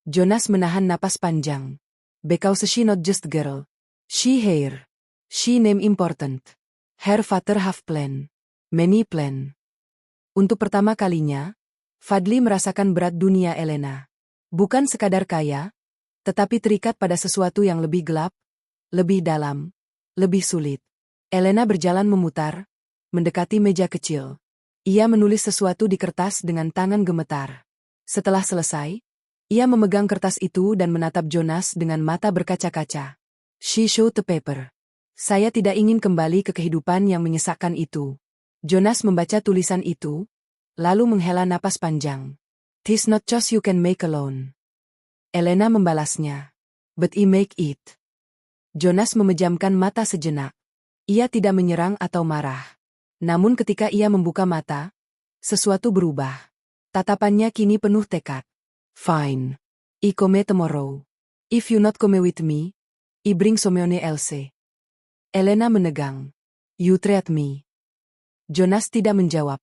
Jonas menahan napas panjang. Because she not just girl. She here. She name important. Her father have plan. Many plan. Untuk pertama kalinya, Fadli merasakan berat dunia Elena. Bukan sekadar kaya, tetapi terikat pada sesuatu yang lebih gelap, lebih dalam, lebih sulit. Elena berjalan memutar, mendekati meja kecil. Ia menulis sesuatu di kertas dengan tangan gemetar. Setelah selesai, ia memegang kertas itu dan menatap Jonas dengan mata berkaca-kaca. She showed the paper. Saya tidak ingin kembali ke kehidupan yang menyesakkan itu. Jonas membaca tulisan itu, lalu menghela napas panjang. This not choice you can make alone. Elena membalasnya. But I make it. Jonas memejamkan mata sejenak. Ia tidak menyerang atau marah. Namun ketika ia membuka mata, sesuatu berubah. Tatapannya kini penuh tekad. Fine. I come tomorrow. If you not come with me, I bring someone else. Elena menegang. You treat me. Jonas tidak menjawab.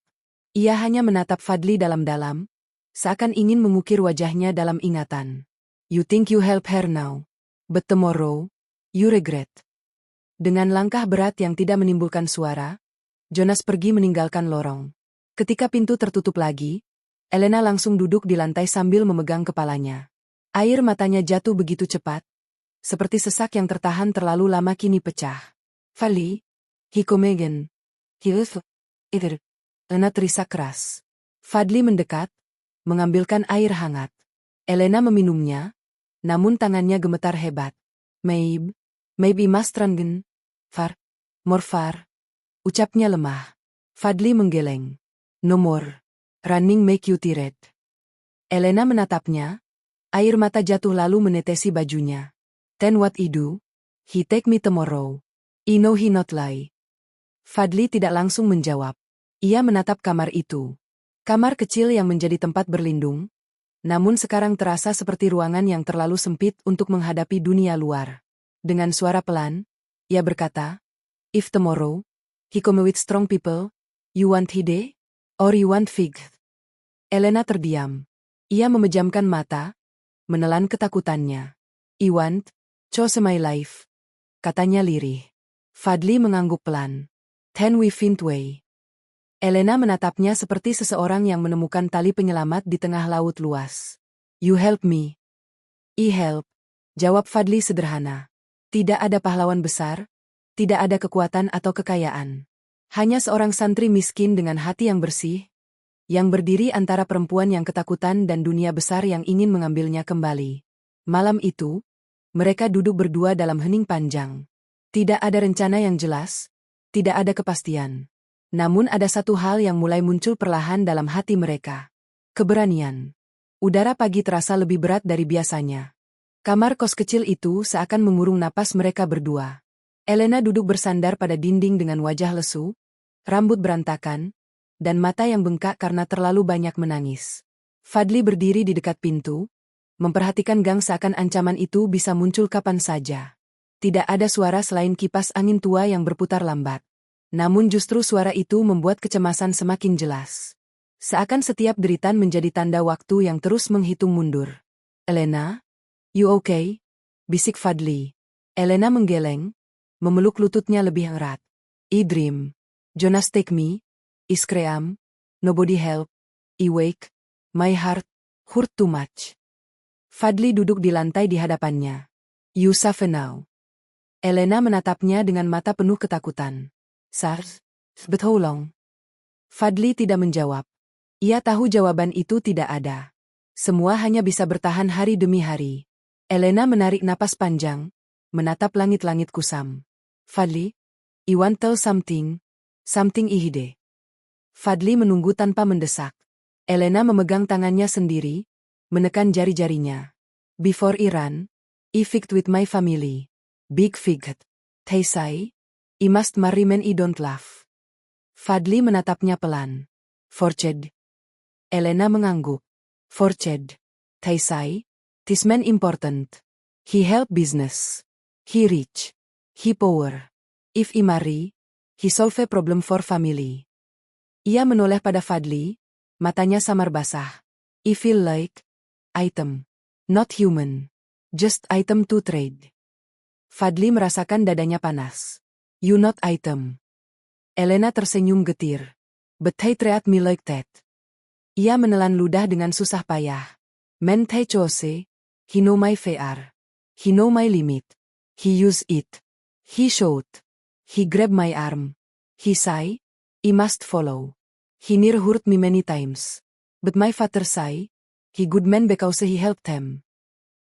Ia hanya menatap Fadli dalam-dalam, seakan ingin mengukir wajahnya dalam ingatan. You think you help her now, but tomorrow, you regret. Dengan langkah berat yang tidak menimbulkan suara, Jonas pergi meninggalkan lorong. Ketika pintu tertutup lagi, Elena langsung duduk di lantai sambil memegang kepalanya. Air matanya jatuh begitu cepat, seperti sesak yang tertahan terlalu lama kini pecah. Fadli, he come again. He is either. Elena terisak keras. Fadli mendekat, mengambilkan air hangat. Elena meminumnya, namun tangannya gemetar hebat. Maybe mas trangen. Far, more far. Ucapnya lemah. Fadli menggeleng. No more. Running make you tired. Elena menatapnya, air mata jatuh lalu menetesi bajunya. Then what I do? He take me tomorrow. I know he not lie. Fadli tidak langsung menjawab. Ia menatap kamar itu. Kamar kecil yang menjadi tempat berlindung, Namun sekarang terasa seperti ruangan yang terlalu sempit untuk menghadapi dunia luar. Dengan suara pelan, ia berkata, "If tomorrow, he come with strong people, you want Hide? Or you want Fig?" Elena terdiam. Ia memejamkan mata, menelan ketakutannya. "I want, chose my life," katanya lirih. Fadli mengangguk pelan. "Then we find way." Elena menatapnya seperti seseorang yang menemukan tali penyelamat di tengah laut luas. "You help me." "I help," jawab Fadli sederhana. Tidak ada pahlawan besar, tidak ada kekuatan atau kekayaan. Hanya seorang santri miskin dengan hati yang bersih, yang berdiri antara perempuan yang ketakutan dan dunia besar yang ingin mengambilnya kembali. Malam itu, mereka duduk berdua dalam hening panjang. Tidak ada rencana yang jelas, tidak ada kepastian. Namun ada satu hal yang mulai muncul perlahan dalam hati mereka. Keberanian. Udara pagi terasa lebih berat dari biasanya. Kamar kos kecil itu seakan mengurung napas mereka berdua. Elena duduk bersandar pada dinding dengan wajah lesu, rambut berantakan, dan mata yang bengkak karena terlalu banyak menangis. Fadli berdiri di dekat pintu, memperhatikan gang seakan ancaman itu bisa muncul kapan saja. Tidak ada suara selain kipas angin tua yang berputar lambat. Namun justru suara itu membuat kecemasan semakin jelas. Seakan setiap deritan menjadi tanda waktu yang terus menghitung mundur. "Elena, you okay?" bisik Fadli. Elena menggeleng, memeluk lututnya lebih erat. "I dream. Jonas take me. I scream. Nobody help. I wake. My heart hurt too much." Fadli duduk di lantai di hadapannya. "You suffer now." Elena menatapnya dengan mata penuh ketakutan. "Sars, but how long?" Fadli tidak menjawab. Ia tahu jawaban itu tidak ada. Semua hanya bisa bertahan hari demi hari. Elena menarik napas panjang, menatap langit-langit kusam. "Fadli, I want tell something, something ihide." Fadli menunggu tanpa mendesak. Elena memegang tangannya sendiri, menekan jari-jarinya. "Before Iran, I fight with my family. Big fight. They say, I must marry men I don't love." Fadli menatapnya pelan. "Forced." Elena mengangguk. "Forced. They say, this man important. He help business. He rich. He power. If I marry, he solve a problem for family." Ia menoleh pada Fadli, matanya samar basah. "I feel like item. Not human. Just item to trade." Fadli merasakan dadanya panas. "You not item." Elena tersenyum getir. "But they treat me like that." Ia menelan ludah dengan susah payah. "Man they chose, he know my fear. He know my limit. He use it. He shout. He grab my arm. He say, I must follow. He near hurt me many times. But my father say, he good man because he helped them."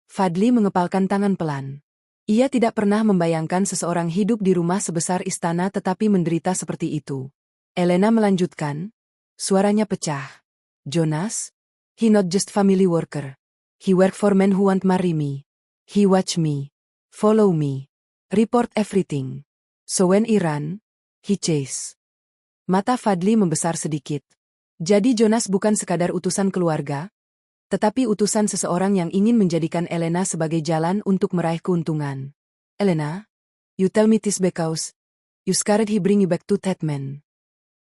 Fadli mengepalkan tangan pelan. Ia tidak pernah membayangkan seseorang hidup di rumah sebesar istana tetapi menderita seperti itu. Elena melanjutkan, suaranya pecah. "Jonas, he not just family worker. He work for men who want marry me. He watch me, follow me, report everything. So when I run, he chase." Mata Fadli membesar sedikit. Jadi Jonas bukan sekadar utusan keluarga, tetapi utusan seseorang yang ingin menjadikan Elena sebagai jalan untuk meraih keuntungan. "Elena, you tell me this because you scared he bring you back to that man."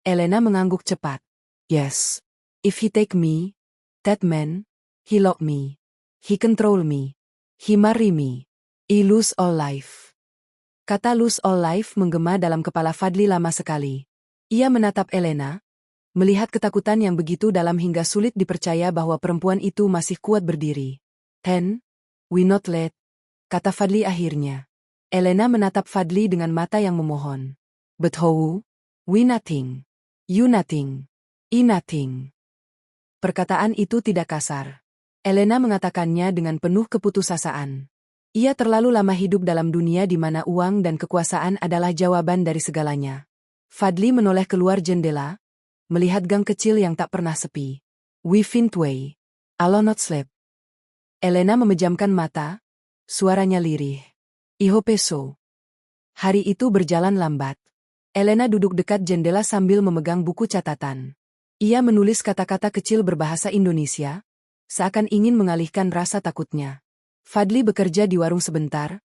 Elena mengangguk cepat. "Yes. If he take me, that man, he lock me. He control me. He marry me. I lose all life." Kata lose all life menggema dalam kepala Fadli lama sekali. Ia menatap Elena, melihat ketakutan yang begitu dalam hingga sulit dipercaya bahwa perempuan itu masih kuat berdiri. "Then, we not let," kata Fadli akhirnya. Elena menatap Fadli dengan mata yang memohon. "But how? We nothing. You nothing. I nothing." Perkataan itu tidak kasar. Elena mengatakannya dengan penuh keputusasaan. Ia terlalu lama hidup dalam dunia di mana uang dan kekuasaan adalah jawaban dari segalanya. Fadli menoleh keluar jendela, melihat gang kecil yang tak pernah sepi. "We find way. Allah not sleep." Elena memejamkan mata, suaranya lirih. "I hope so." Hari itu berjalan lambat. Elena duduk dekat jendela sambil memegang buku catatan. Ia menulis kata-kata kecil berbahasa Indonesia, seakan ingin mengalihkan rasa takutnya. Fadli bekerja di warung sebentar,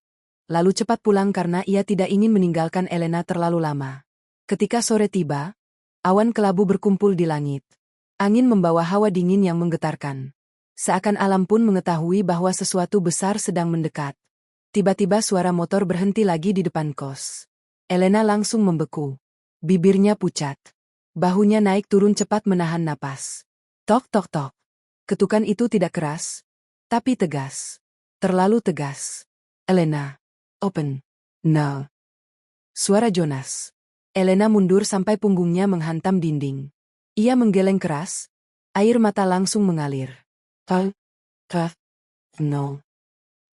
lalu cepat pulang karena ia tidak ingin meninggalkan Elena terlalu lama. Ketika sore tiba, awan kelabu berkumpul di langit. Angin membawa hawa dingin yang menggetarkan. Seakan alam pun mengetahui bahwa sesuatu besar sedang mendekat. Tiba-tiba suara motor berhenti lagi di depan kos. Elena langsung membeku. Bibirnya pucat. Bahunya naik turun cepat menahan napas. Tok tok tok. Ketukan itu tidak keras, tapi tegas. Terlalu tegas. Elena. Open. No. Suara Jonas. Elena mundur sampai punggungnya menghantam dinding. Ia menggeleng keras. Air mata langsung mengalir. No.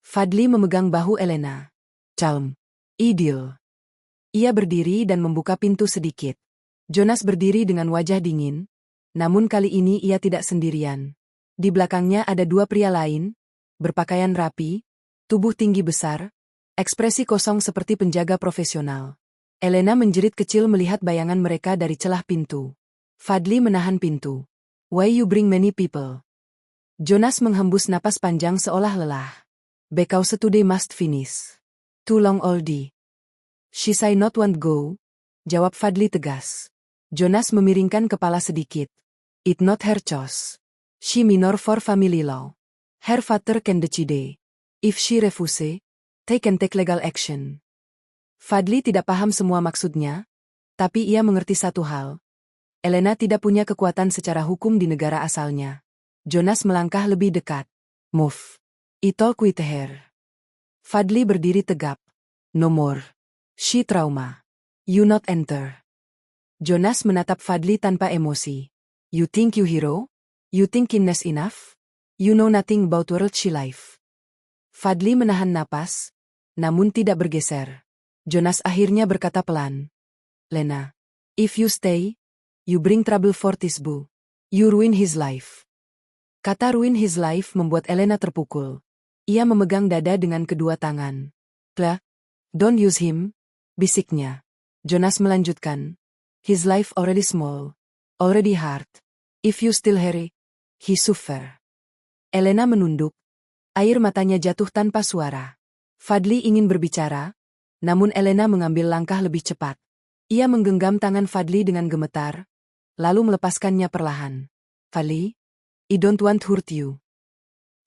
Fadli memegang bahu Elena. Calm. Idil. Ia berdiri dan membuka pintu sedikit. Jonas berdiri dengan wajah dingin. Namun kali ini ia tidak sendirian. Di belakangnya ada dua pria lain. Berpakaian rapi. Tubuh tinggi besar. Ekspresi kosong seperti penjaga profesional. Elena menjerit kecil melihat bayangan mereka dari celah pintu. Fadli menahan pintu. Why you bring many people? Jonas menghembus napas panjang seolah lelah. Because today must finish. Too long already. She say not want go. Jawab Fadli tegas. Jonas memiringkan kepala sedikit. It not her choice. She minor for family law. Her father can decide. If she refuse, they can take legal action. Fadli tidak paham semua maksudnya, tapi ia mengerti satu hal. Elena tidak punya kekuatan secara hukum di negara asalnya. Jonas melangkah lebih dekat. Move. I talk with her. Fadli berdiri tegap. No more. She trauma. You not enter. Jonas menatap Fadli tanpa emosi. You think you hero? You think kindness enough? You know nothing about world she life. Fadli menahan napas, namun tidak bergeser. Jonas akhirnya berkata pelan. Lena, if you stay, you bring trouble for Tisbu. You ruin his life. Kata ruin his life membuat Elena terpukul. Ia memegang dada dengan kedua tangan. Don't use him, bisiknya. Jonas melanjutkan. His life already small, already hard. If you still hurry, he suffer. Elena menunduk. Air matanya jatuh tanpa suara. Fadli ingin berbicara, namun Elena mengambil langkah lebih cepat. Ia menggenggam tangan Fadli dengan gemetar, lalu melepaskannya perlahan. Fadli, I don't want hurt you.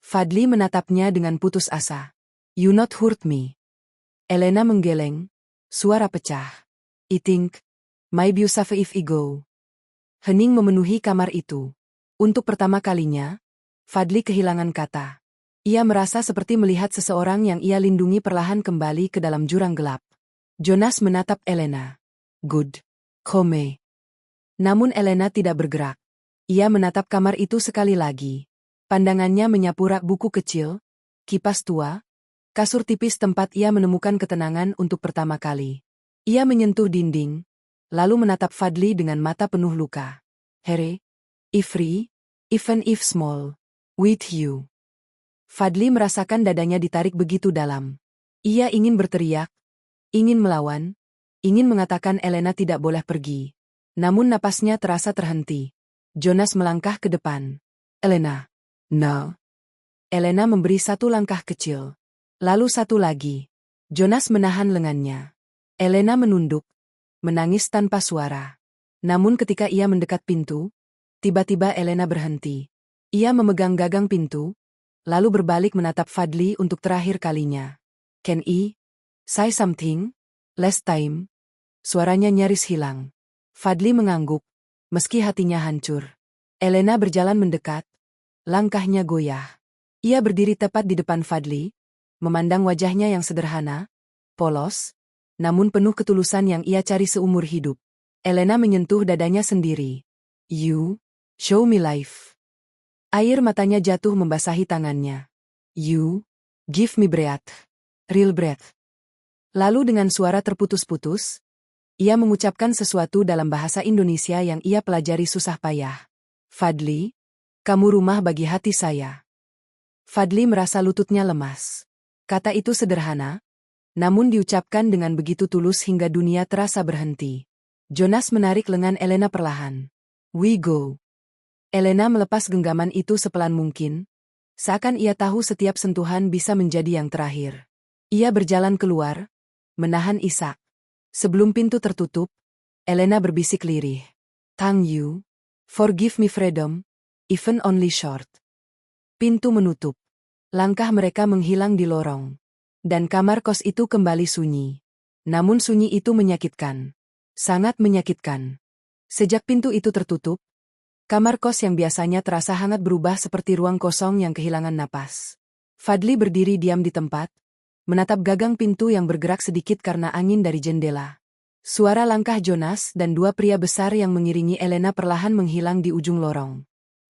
Fadli menatapnya dengan putus asa. You not hurt me. Elena menggeleng, suara pecah. I think, maybe you suffer if I go. Hening memenuhi kamar itu. Untuk pertama kalinya, Fadli kehilangan kata. Ia merasa seperti melihat seseorang yang ia lindungi perlahan kembali ke dalam jurang gelap. Jonas menatap Elena. Good. Come. Namun Elena tidak bergerak. Ia menatap kamar itu sekali lagi. Pandangannya menyapu rak buku kecil, kipas tua, kasur tipis tempat ia menemukan ketenangan untuk pertama kali. Ia menyentuh dinding, lalu menatap Fadli dengan mata penuh luka. Harry, if free, even if small, with you. Fadli merasakan dadanya ditarik begitu dalam. Ia ingin berteriak, ingin melawan, ingin mengatakan Elena tidak boleh pergi. Namun napasnya terasa terhenti. Jonas melangkah ke depan. Elena. No. Elena memberi satu langkah kecil. Lalu satu lagi. Jonas menahan lengannya. Elena menunduk, menangis tanpa suara. Namun ketika ia mendekat pintu, tiba-tiba Elena berhenti. Ia memegang gagang pintu, lalu berbalik menatap Fadli untuk terakhir kalinya. Can I say something? Last time? Suaranya nyaris hilang. Fadli mengangguk, meski hatinya hancur. Elena berjalan mendekat, langkahnya goyah. Ia berdiri tepat di depan Fadli, memandang wajahnya yang sederhana, polos, namun penuh ketulusan yang ia cari seumur hidup. Elena menyentuh dadanya sendiri. You, show me life. Air matanya jatuh membasahi tangannya. You, give me breath. Real breath. Lalu dengan suara terputus-putus, ia mengucapkan sesuatu dalam bahasa Indonesia yang ia pelajari susah payah. Fadli, kamu rumah bagi hati saya. Fadli merasa lututnya lemas. Kata itu sederhana, namun diucapkan dengan begitu tulus hingga dunia terasa berhenti. Jonas menarik lengan Elena perlahan. We go. Elena melepas genggaman itu sepelan mungkin, Seakan ia tahu setiap sentuhan bisa menjadi yang terakhir. Ia berjalan keluar, menahan isak. Sebelum pintu tertutup, Elena berbisik lirih. Thank you. Forgive me freedom, even only short. Pintu menutup. Langkah mereka menghilang di lorong. Dan kamar kos itu kembali sunyi. Namun sunyi itu menyakitkan. Sangat menyakitkan. Sejak pintu itu tertutup, kamar kos yang biasanya terasa hangat berubah seperti ruang kosong yang kehilangan napas. Fadli berdiri diam di tempat, menatap gagang pintu yang bergerak sedikit karena angin dari jendela. Suara langkah Jonas dan dua pria besar yang mengiringi Elena perlahan menghilang di ujung lorong.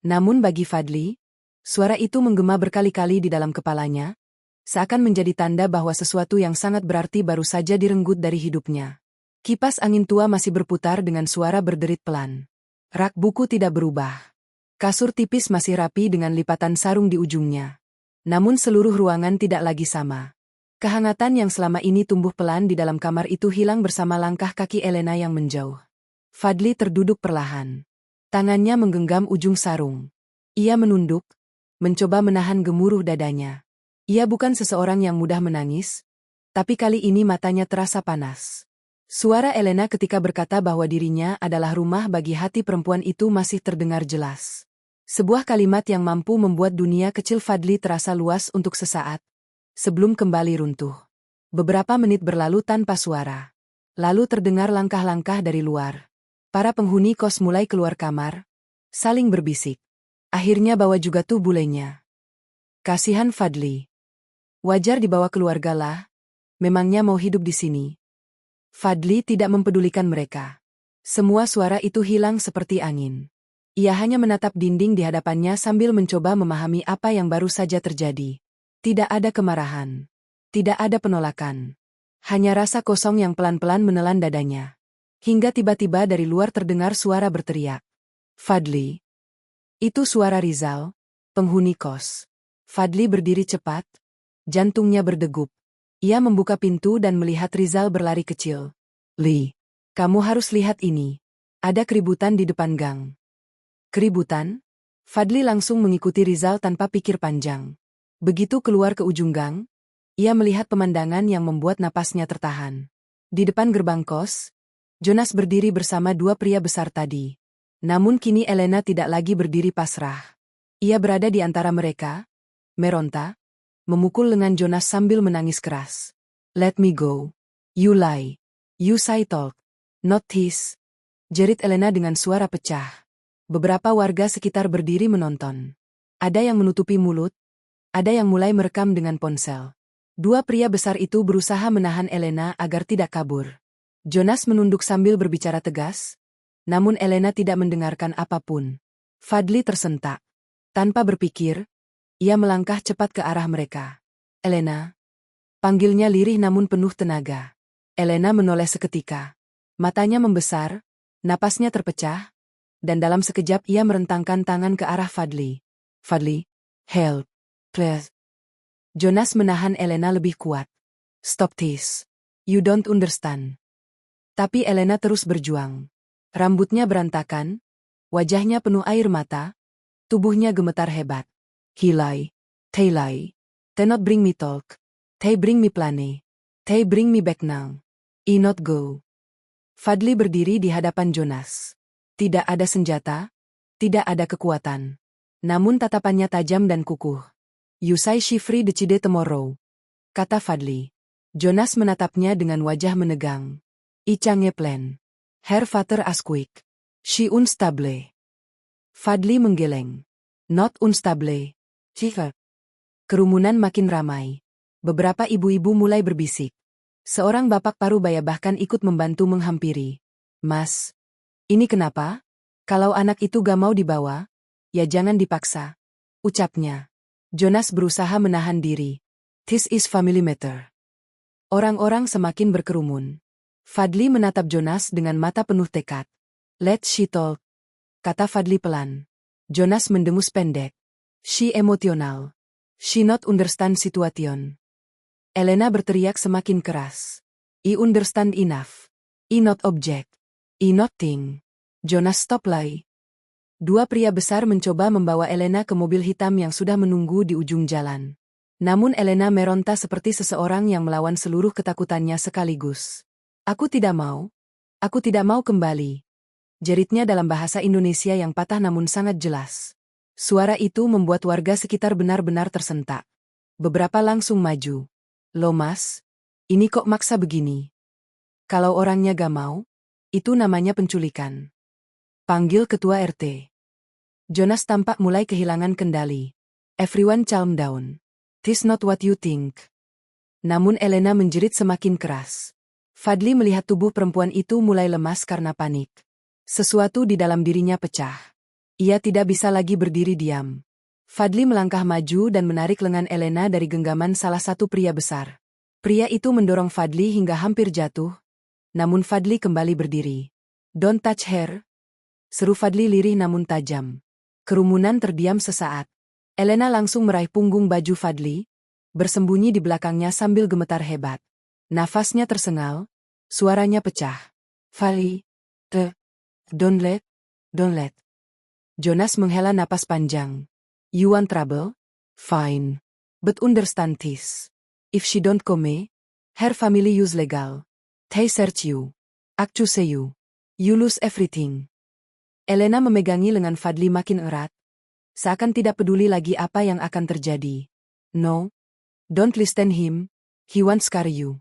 Namun bagi Fadli, suara itu menggema berkali-kali di dalam kepalanya, seakan menjadi tanda bahwa sesuatu yang sangat berarti baru saja direnggut dari hidupnya. Kipas angin tua masih berputar dengan suara berderit pelan. Rak buku tidak berubah. Kasur tipis masih rapi dengan lipatan sarung di ujungnya. Namun seluruh ruangan tidak lagi sama. Kehangatan yang selama ini tumbuh pelan di dalam kamar itu hilang bersama langkah kaki Elena yang menjauh. Fadli terduduk perlahan. Tangannya menggenggam ujung sarung. Ia menunduk, mencoba menahan gemuruh dadanya. Ia bukan seseorang yang mudah menangis, tapi kali ini matanya terasa panas. Suara Elena ketika berkata bahwa dirinya adalah rumah bagi hati perempuan itu masih terdengar jelas. Sebuah kalimat yang mampu membuat dunia kecil Fadli terasa luas untuk sesaat, sebelum kembali runtuh. Beberapa menit berlalu tanpa suara. Lalu terdengar langkah-langkah dari luar. Para penghuni kos mulai keluar kamar, saling berbisik. Akhirnya bawa juga tuh bulenya. Kasihan Fadli. Wajar dibawa keluarga lah, memangnya mau hidup di sini. Fadli tidak mempedulikan mereka. Semua suara itu hilang seperti angin. Ia hanya menatap dinding di hadapannya sambil mencoba memahami apa yang baru saja terjadi. Tidak ada kemarahan. Tidak ada penolakan. Hanya rasa kosong yang pelan-pelan menelan dadanya. Hingga tiba-tiba dari luar terdengar suara berteriak. Fadli. Itu suara Rizal, penghuni kos. Fadli berdiri cepat. Jantungnya berdegup. Ia membuka pintu dan melihat Rizal berlari kecil. Li, kamu harus lihat ini. Ada keributan di depan gang. Keributan? Fadli langsung mengikuti Rizal tanpa pikir panjang. Begitu keluar ke ujung gang, ia melihat pemandangan yang membuat napasnya tertahan. Di depan gerbang kos, Jonas berdiri bersama dua pria besar tadi. Namun kini Elena tidak lagi berdiri pasrah. Ia berada di antara mereka, meronta, memukul lengan Jonas sambil menangis keras. Let me go. You lie. You say talk. Not his. Jerit Elena dengan suara pecah. Beberapa warga sekitar berdiri menonton. Ada yang menutupi mulut, ada yang mulai merekam dengan ponsel. Dua pria besar itu berusaha menahan Elena agar tidak kabur. Jonas menunduk sambil berbicara tegas, namun Elena tidak mendengarkan apapun. Fadli tersentak. Tanpa berpikir, ia melangkah cepat ke arah mereka. Elena. Panggilnya lirih namun penuh tenaga. Elena menoleh seketika. Matanya membesar, napasnya terpecah, dan dalam sekejap ia merentangkan tangan ke arah Fadli. Fadli, help, please. Jonas menahan Elena lebih kuat. Stop this. You don't understand. Tapi Elena terus berjuang. Rambutnya berantakan, wajahnya penuh air mata, tubuhnya gemetar hebat. He lie. They lie. They not bring me talk. They bring me plane. They bring me back now. I not go. Fadli berdiri di hadapan Jonas. Tidak ada senjata, tidak ada kekuatan. Namun tatapannya tajam dan kukuh. You say she free decide tomorrow. Kata Fadli. Jonas menatapnya dengan wajah menegang. Ichange plan. Her father as quick. She unstable. Fadli menggeleng. Not unstable. Jika. Kerumunan makin ramai. Beberapa ibu-ibu mulai berbisik. Seorang bapak parubaya bahkan ikut membantu menghampiri. Mas, ini kenapa? Kalau anak itu gak mau dibawa, ya jangan dipaksa. Ucapnya. Jonas berusaha menahan diri. This is family matter. Orang-orang semakin berkerumun. Fadli menatap Jonas dengan mata penuh tekad. Let she talk. Kata Fadli pelan. Jonas mendengus pendek. She emosional. She not understand situation. Elena berteriak semakin keras. I understand enough. I not object. I not think. Jonas stop lie. Dua pria besar mencoba membawa Elena ke mobil hitam yang sudah menunggu di ujung jalan. Namun Elena meronta seperti seseorang yang melawan seluruh ketakutannya sekaligus. Aku tidak mau kembali. Jeritnya dalam bahasa Indonesia yang patah namun sangat jelas. Suara itu membuat warga sekitar benar-benar tersentak. Beberapa langsung maju. Loh mas, ini kok maksa begini? Kalau orangnya gak mau, itu namanya penculikan. Panggil ketua RT. Jonas tampak mulai kehilangan kendali. Everyone calm down. This not what you think. Namun Elena menjerit semakin keras. Fadli melihat tubuh perempuan itu mulai lemas karena panik. Sesuatu di dalam dirinya pecah. Ia tidak bisa lagi berdiri diam. Fadli melangkah maju dan menarik lengan Elena dari genggaman salah satu pria besar. Pria itu mendorong Fadli hingga hampir jatuh. Namun Fadli kembali berdiri. Don't touch her. Seru Fadli lirih namun tajam. Kerumunan terdiam sesaat. Elena langsung meraih punggung baju Fadli, bersembunyi di belakangnya sambil gemetar hebat. Nafasnya tersengal, suaranya pecah. Fadli, don't let. Jonas menghela napas panjang. You want trouble? Fine. But understand this. If she don't come, her family use legal. They search you. Accuse you. You lose everything. Elena memegangi lengan Fadli makin erat. Seakan tidak peduli lagi apa yang akan terjadi. No. Don't listen him. He won't scare you.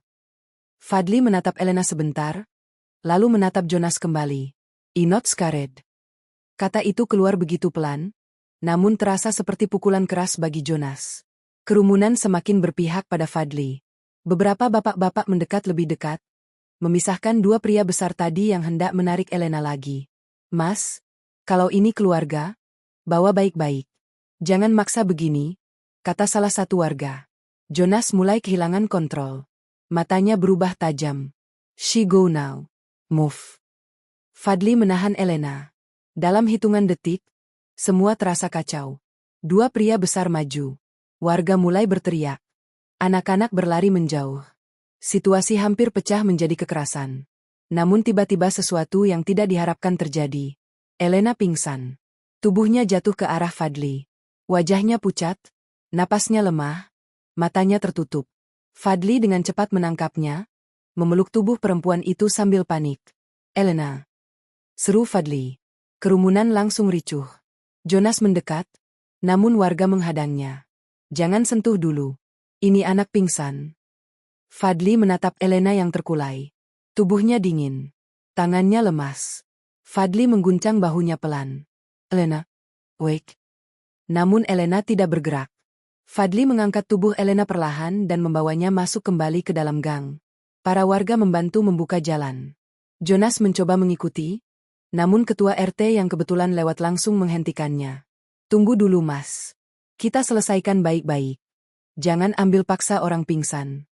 Fadli menatap Elena sebentar, lalu menatap Jonas kembali. I'm not scared. Kata itu keluar begitu pelan, namun terasa seperti pukulan keras bagi Jonas. Kerumunan semakin berpihak pada Fadli. Beberapa bapak-bapak mendekat lebih dekat, memisahkan dua pria besar tadi yang hendak menarik Elena lagi. Mas, kalau ini keluarga, bawa baik-baik. Jangan maksa begini, kata salah satu warga. Jonas mulai kehilangan kontrol. Matanya berubah tajam. She go now. Move. Fadli menahan Elena. Dalam hitungan detik, semua terasa kacau. Dua pria besar maju. Warga mulai berteriak. Anak-anak berlari menjauh. Situasi hampir pecah menjadi kekerasan. Namun tiba-tiba sesuatu yang tidak diharapkan terjadi. Elena pingsan. Tubuhnya jatuh ke arah Fadli. Wajahnya pucat, napasnya lemah, matanya tertutup. Fadli dengan cepat menangkapnya, memeluk tubuh perempuan itu sambil panik. Elena. Seru Fadli. Kerumunan langsung ricuh. Jonas mendekat, namun warga menghadangnya. Jangan sentuh dulu. Ini anak pingsan. Fadli menatap Elena yang terkulai. Tubuhnya dingin. Tangannya lemas. Fadli mengguncang bahunya pelan. Elena, wake. Namun Elena tidak bergerak. Fadli mengangkat tubuh Elena perlahan dan membawanya masuk kembali ke dalam gang. Para warga membantu membuka jalan. Jonas mencoba mengikuti, namun ketua RT yang kebetulan lewat langsung menghentikannya. Tunggu dulu mas. Kita selesaikan baik-baik. Jangan ambil paksa orang pingsan.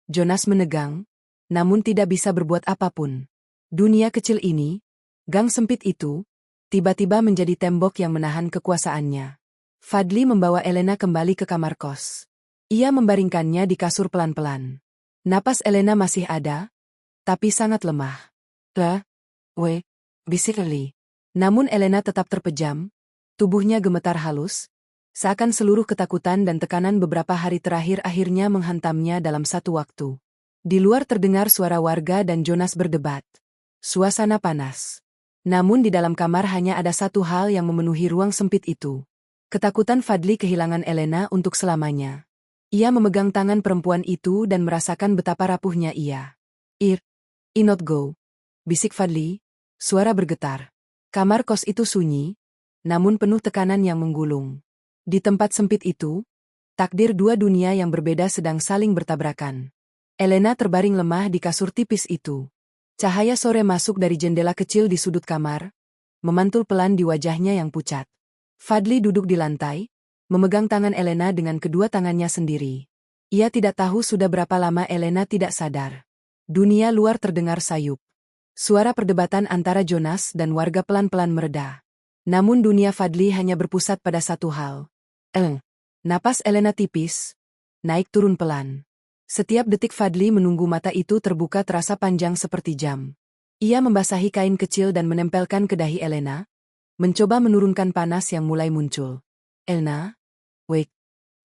Jonas menegang, namun tidak bisa berbuat apapun. Dunia kecil ini, gang sempit itu, tiba-tiba menjadi tembok yang menahan kekuasaannya. Fadli membawa Elena kembali ke kamar kos. Ia membaringkannya di kasur pelan-pelan. Napas Elena masih ada, tapi sangat lemah. Bisik Eli. Namun Elena tetap terpejam, tubuhnya gemetar halus, seakan seluruh ketakutan dan tekanan beberapa hari terakhir akhirnya menghantamnya dalam satu waktu. Di luar terdengar suara warga dan Jonas berdebat. Suasana panas. Namun di dalam kamar hanya ada satu hal yang memenuhi ruang sempit itu. Ketakutan Fadli kehilangan Elena untuk selamanya. Ia memegang tangan perempuan itu dan merasakan betapa rapuhnya ia. Not go. Bisik Fadli, suara bergetar. Kamar kos itu sunyi, namun penuh tekanan yang menggulung. Di tempat sempit itu, takdir dua dunia yang berbeda sedang saling bertabrakan. Elena terbaring lemah di kasur tipis itu. Cahaya sore masuk dari jendela kecil di sudut kamar, memantul pelan di wajahnya yang pucat. Fadli duduk di lantai, memegang tangan Elena dengan kedua tangannya sendiri. Ia tidak tahu sudah berapa lama Elena tidak sadar. Dunia luar terdengar sayup. Suara perdebatan antara Jonas dan warga pelan-pelan mereda. Namun dunia Fadli hanya berpusat pada satu hal. Napas Elena tipis, naik turun pelan. Setiap detik Fadli menunggu mata itu terbuka terasa panjang seperti jam. Ia membasahi kain kecil dan menempelkan ke dahi Elena, mencoba menurunkan panas yang mulai muncul. "Elena? Wake,"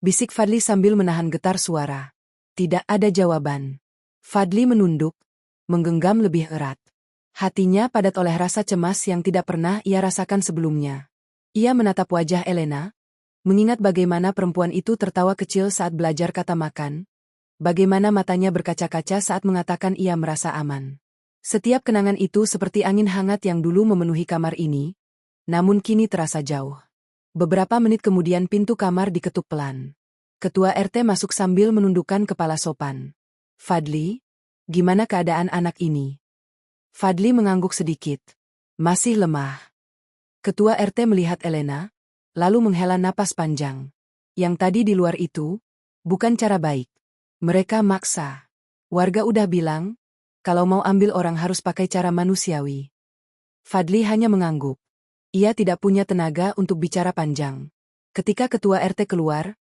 bisik Fadli sambil menahan getar suara. Tidak ada jawaban. Fadli menunduk, menggenggam lebih erat. Hatinya padat oleh rasa cemas yang tidak pernah ia rasakan sebelumnya. Ia menatap wajah Elena, mengingat bagaimana perempuan itu tertawa kecil saat belajar kata makan, bagaimana matanya berkaca-kaca saat mengatakan ia merasa aman. Setiap kenangan itu seperti angin hangat yang dulu memenuhi kamar ini, namun kini terasa jauh. Beberapa menit kemudian pintu kamar diketuk pelan. Ketua RT masuk sambil menundukkan kepala sopan. "Fadli, gimana keadaan anak ini?" Fadli mengangguk sedikit. "Masih lemah." Ketua RT melihat Elena, lalu menghela napas panjang. Yang tadi di luar itu, bukan cara baik. Mereka maksa. Warga udah bilang, kalau mau ambil orang harus pakai cara manusiawi. Fadli hanya mengangguk. Ia tidak punya tenaga untuk bicara panjang. Ketika ketua RT keluar,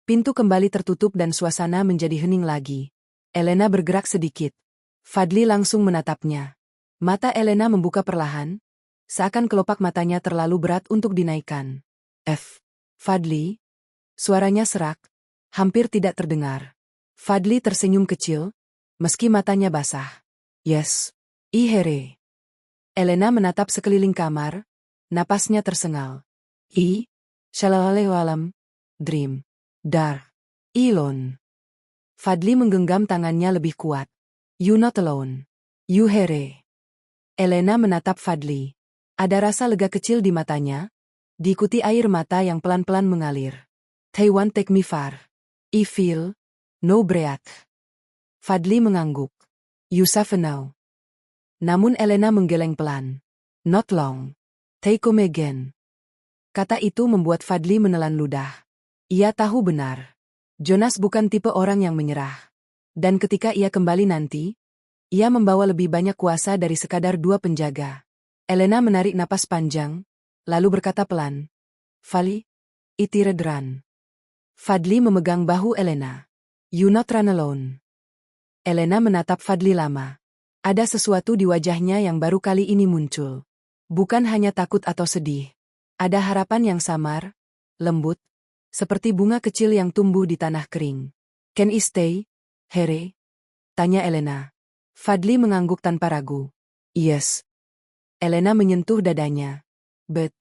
pintu kembali tertutup dan suasana menjadi hening lagi. Elena bergerak sedikit. Fadli langsung menatapnya. Mata Elena membuka perlahan, seakan kelopak matanya terlalu berat untuk dinaikkan. Fadli?" Suaranya serak, hampir tidak terdengar. Fadli tersenyum kecil, meski matanya basah. "Yes, Ihere." Elena menatap sekeliling kamar, napasnya tersengal. Shalalalalem, dream, dark, ilon. Fadli menggenggam tangannya lebih kuat. "You not alone. You here." Elena menatap Fadli. Ada rasa lega kecil di matanya, diikuti air mata yang pelan-pelan mengalir. "Taiwan take me far. I feel no breath." Fadli mengangguk. "You suffer now." Namun Elena menggeleng pelan. "Not long. Take me again." Kata itu membuat Fadli menelan ludah. Ia tahu benar. Jonas bukan tipe orang yang menyerah. Dan ketika ia kembali nanti, ia membawa lebih banyak kuasa dari sekadar 2 penjaga. Elena menarik napas panjang, lalu berkata pelan, "Fali, itiredran." Fadli memegang bahu Elena. "You not run alone." Elena menatap Fadli lama. Ada sesuatu di wajahnya yang baru kali ini muncul. Bukan hanya takut atau sedih. Ada harapan yang samar, lembut, seperti bunga kecil yang tumbuh di tanah kering. "Can I stay, Here?" tanya Elena. Fadli mengangguk tanpa ragu. "Yes." Elena menyentuh dadanya. "But,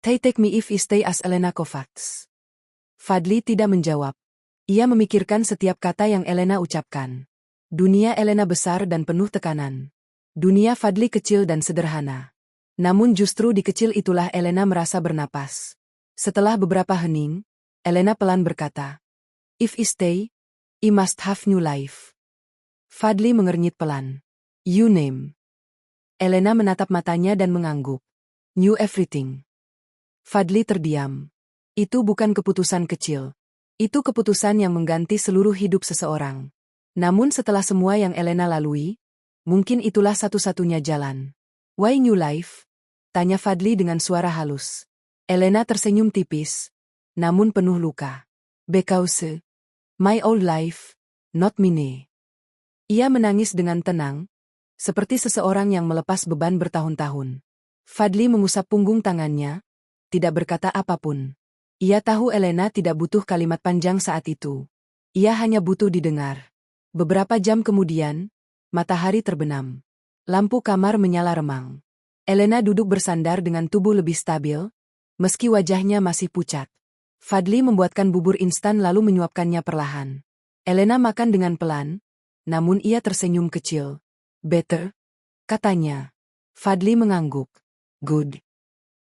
they take me if I stay as Elena Kovacs." Fadli tidak menjawab. Ia memikirkan setiap kata yang Elena ucapkan. Dunia Elena besar dan penuh tekanan. Dunia Fadli kecil dan sederhana. Namun justru di kecil itulah Elena merasa bernapas. Setelah beberapa hening, Elena pelan berkata, "If I stay, I must have new life." Fadli mengernyit pelan. "You name." Elena menatap matanya dan mengangguk. "New everything." Fadli terdiam. Itu bukan keputusan kecil. Itu keputusan yang mengganti seluruh hidup seseorang. Namun setelah semua yang Elena lalui, mungkin itulah satu-satunya jalan. "Why new life?" tanya Fadli dengan suara halus. Elena tersenyum tipis, namun penuh luka. "Because my old life, not mine." Ia menangis dengan tenang, seperti seseorang yang melepas beban bertahun-tahun. Fadli mengusap punggung tangannya, tidak berkata apapun. Ia tahu Elena tidak butuh kalimat panjang saat itu. Ia hanya butuh didengar. Beberapa jam kemudian, matahari terbenam. Lampu kamar menyala remang. Elena duduk bersandar dengan tubuh lebih stabil, meski wajahnya masih pucat. Fadli membuatkan bubur instan lalu menyuapkannya perlahan. Elena makan dengan pelan, namun ia tersenyum kecil. "Better?" katanya. Fadli mengangguk. "Good."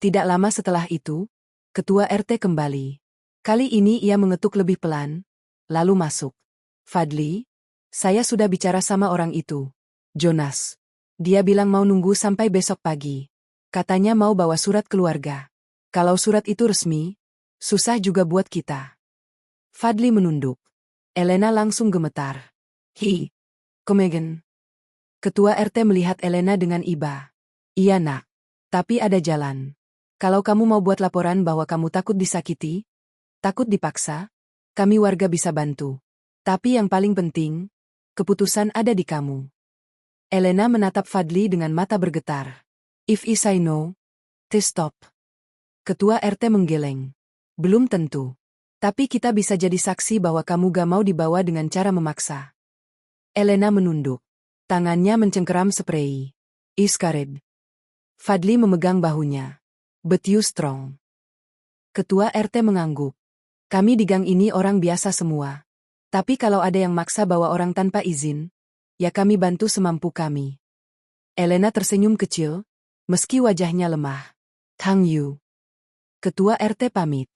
Tidak lama setelah itu, ketua RT kembali. Kali ini ia mengetuk lebih pelan, lalu masuk. "Fadli, saya sudah bicara sama orang itu. Jonas. Dia bilang mau nunggu sampai besok pagi. Katanya mau bawa surat keluarga. Kalau surat itu resmi, susah juga buat kita." Fadli menunduk. Elena langsung gemetar. Komegen." Ketua RT melihat Elena dengan iba. "Iya nak. Tapi ada jalan. Kalau kamu mau buat laporan bahwa kamu takut disakiti, takut dipaksa, kami warga bisa bantu. Tapi yang paling penting, keputusan ada di kamu." Elena menatap Fadli dengan mata bergetar. "If I say no, they stop." Ketua RT menggeleng. Belum tentu. Tapi kita bisa jadi saksi bahwa kamu gak mau dibawa dengan cara memaksa. Elena menunduk. Tangannya mencengkeram sprei. Iskared. Fadli memegang bahunya. But you strong. Ketua RT mengangguk. Kami di gang ini orang biasa semua. Tapi kalau ada yang maksa bawa orang tanpa izin, ya kami bantu semampu kami. Elena tersenyum kecil, meski wajahnya lemah. Tang Yu. Ketua RT pamit.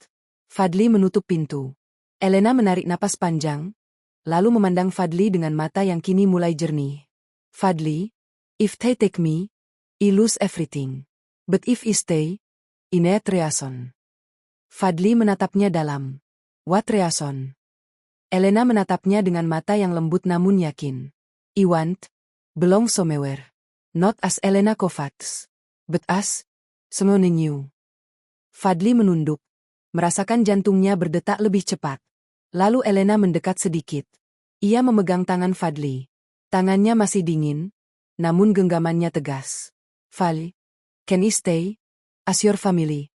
Fadli menutup pintu. Elena menarik napas panjang, lalu memandang Fadli dengan mata yang kini mulai jernih. Fadli, if they take me, I lose everything. But if I stay, I need reason. Fadli menatapnya dalam. What reason? Elena menatapnya dengan mata yang lembut namun yakin. I want, belong somewhere. Not as Elena Kovacs, but as someone new. Fadli menunduk, merasakan jantungnya berdetak lebih cepat. Lalu Elena mendekat sedikit. Ia memegang tangan Fadli. Tangannya masih dingin, namun genggamannya tegas. Fadli, can I stay as your family?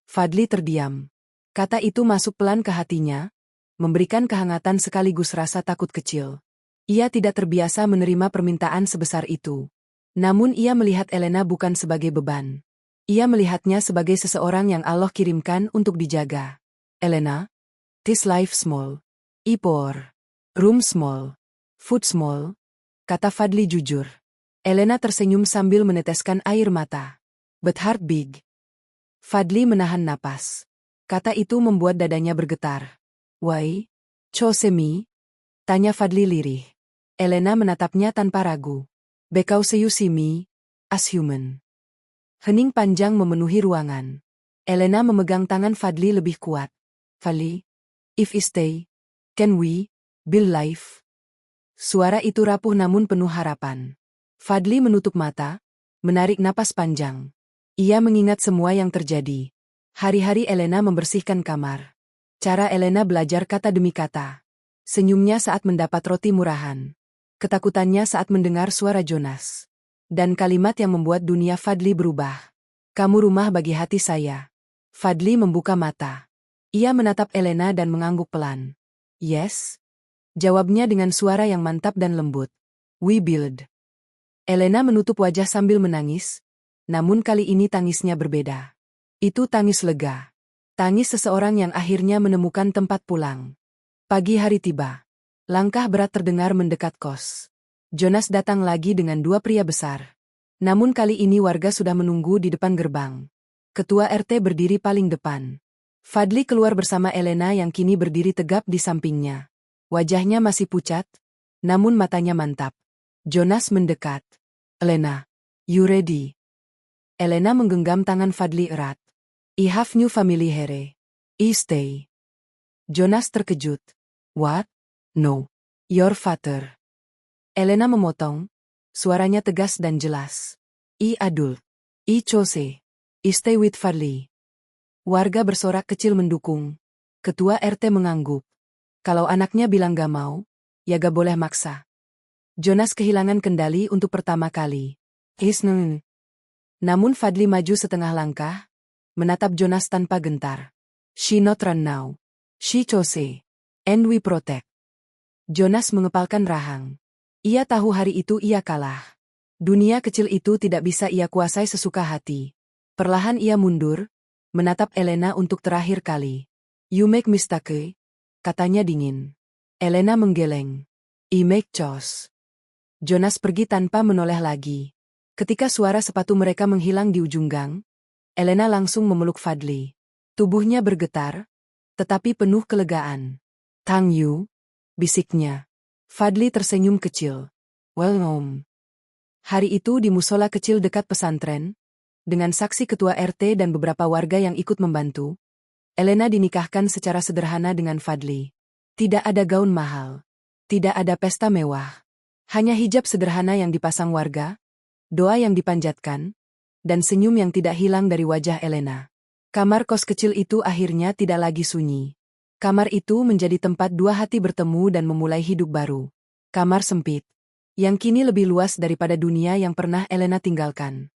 Fadli terdiam. Kata itu masuk pelan ke hatinya, memberikan kehangatan sekaligus rasa takut kecil. Ia tidak terbiasa menerima permintaan sebesar itu. Namun ia melihat Elena bukan sebagai beban. Ia melihatnya sebagai seseorang yang Allah kirimkan untuk dijaga. Elena, this life small. I poor. Room small. Food small. Kata Fadli jujur. Elena tersenyum sambil meneteskan air mata. But heart big. Fadli menahan napas. Kata itu membuat dadanya bergetar. Why? Chose me? Tanya Fadli lirih. Elena menatapnya tanpa ragu. Because you see me as human. Hening panjang memenuhi ruangan. Elena memegang tangan Fadli lebih kuat. Fadli, if I stay, can we build life? Suara itu rapuh namun penuh harapan. Fadli menutup mata, menarik napas panjang. Ia mengingat semua yang terjadi. Hari-hari Elena membersihkan kamar. Cara Elena belajar kata demi kata. Senyumnya saat mendapat roti murahan. Ketakutannya saat mendengar suara Jonas. Dan kalimat yang membuat dunia Fadli berubah. Kamu rumah bagi hati saya. Fadli membuka mata. Ia menatap Elena dan mengangguk pelan. Yes? Jawabnya dengan suara yang mantap dan lembut. We build. Elena menutup wajah sambil menangis, namun kali ini tangisnya berbeda. Itu tangis lega. Tangis seseorang yang akhirnya menemukan tempat pulang. Pagi hari tiba. Langkah berat terdengar mendekat kos. Jonas datang lagi dengan 2 pria besar. Namun kali ini warga sudah menunggu di depan gerbang. Ketua RT berdiri paling depan. Fadli keluar bersama Elena yang kini berdiri tegap di sampingnya. Wajahnya masih pucat, namun matanya mantap. Jonas mendekat. Elena, you ready? Elena menggenggam tangan Fadli erat. I have new family here. I stay. Jonas terkejut. What? No. Your father. Elena memotong, suaranya tegas dan jelas. I adult. I chose. I stay with Fadli. Warga bersorak kecil mendukung. Ketua RT mengangguk. Kalau anaknya bilang gak mau, ya gak boleh maksa. Jonas kehilangan kendali untuk pertama kali. Isneng. Namun Fadli maju setengah langkah, menatap Jonas tanpa gentar. She not run now. She chose. And we protect. Jonas mengepalkan rahang. Ia tahu hari itu ia kalah. Dunia kecil itu tidak bisa ia kuasai sesuka hati. Perlahan ia mundur, menatap Elena untuk terakhir kali. You make mistake, katanya dingin. Elena menggeleng. I make choice. Jonas pergi tanpa menoleh lagi. Ketika suara sepatu mereka menghilang di ujung gang, Elena langsung memeluk Fadli. Tubuhnya bergetar, tetapi penuh kelegaan. Tang Yu, bisiknya. Fadli tersenyum kecil. Well home. Hari itu di musola kecil dekat pesantren, dengan saksi ketua RT dan beberapa warga yang ikut membantu, Elena dinikahkan secara sederhana dengan Fadli. Tidak ada gaun mahal. Tidak ada pesta mewah. Hanya hijab sederhana yang dipasang warga, doa yang dipanjatkan, dan senyum yang tidak hilang dari wajah Elena. Kamar kos kecil itu akhirnya tidak lagi sunyi. Kamar itu menjadi tempat 2 hati bertemu dan memulai hidup baru. Kamar sempit, yang kini lebih luas daripada dunia yang pernah Elena tinggalkan.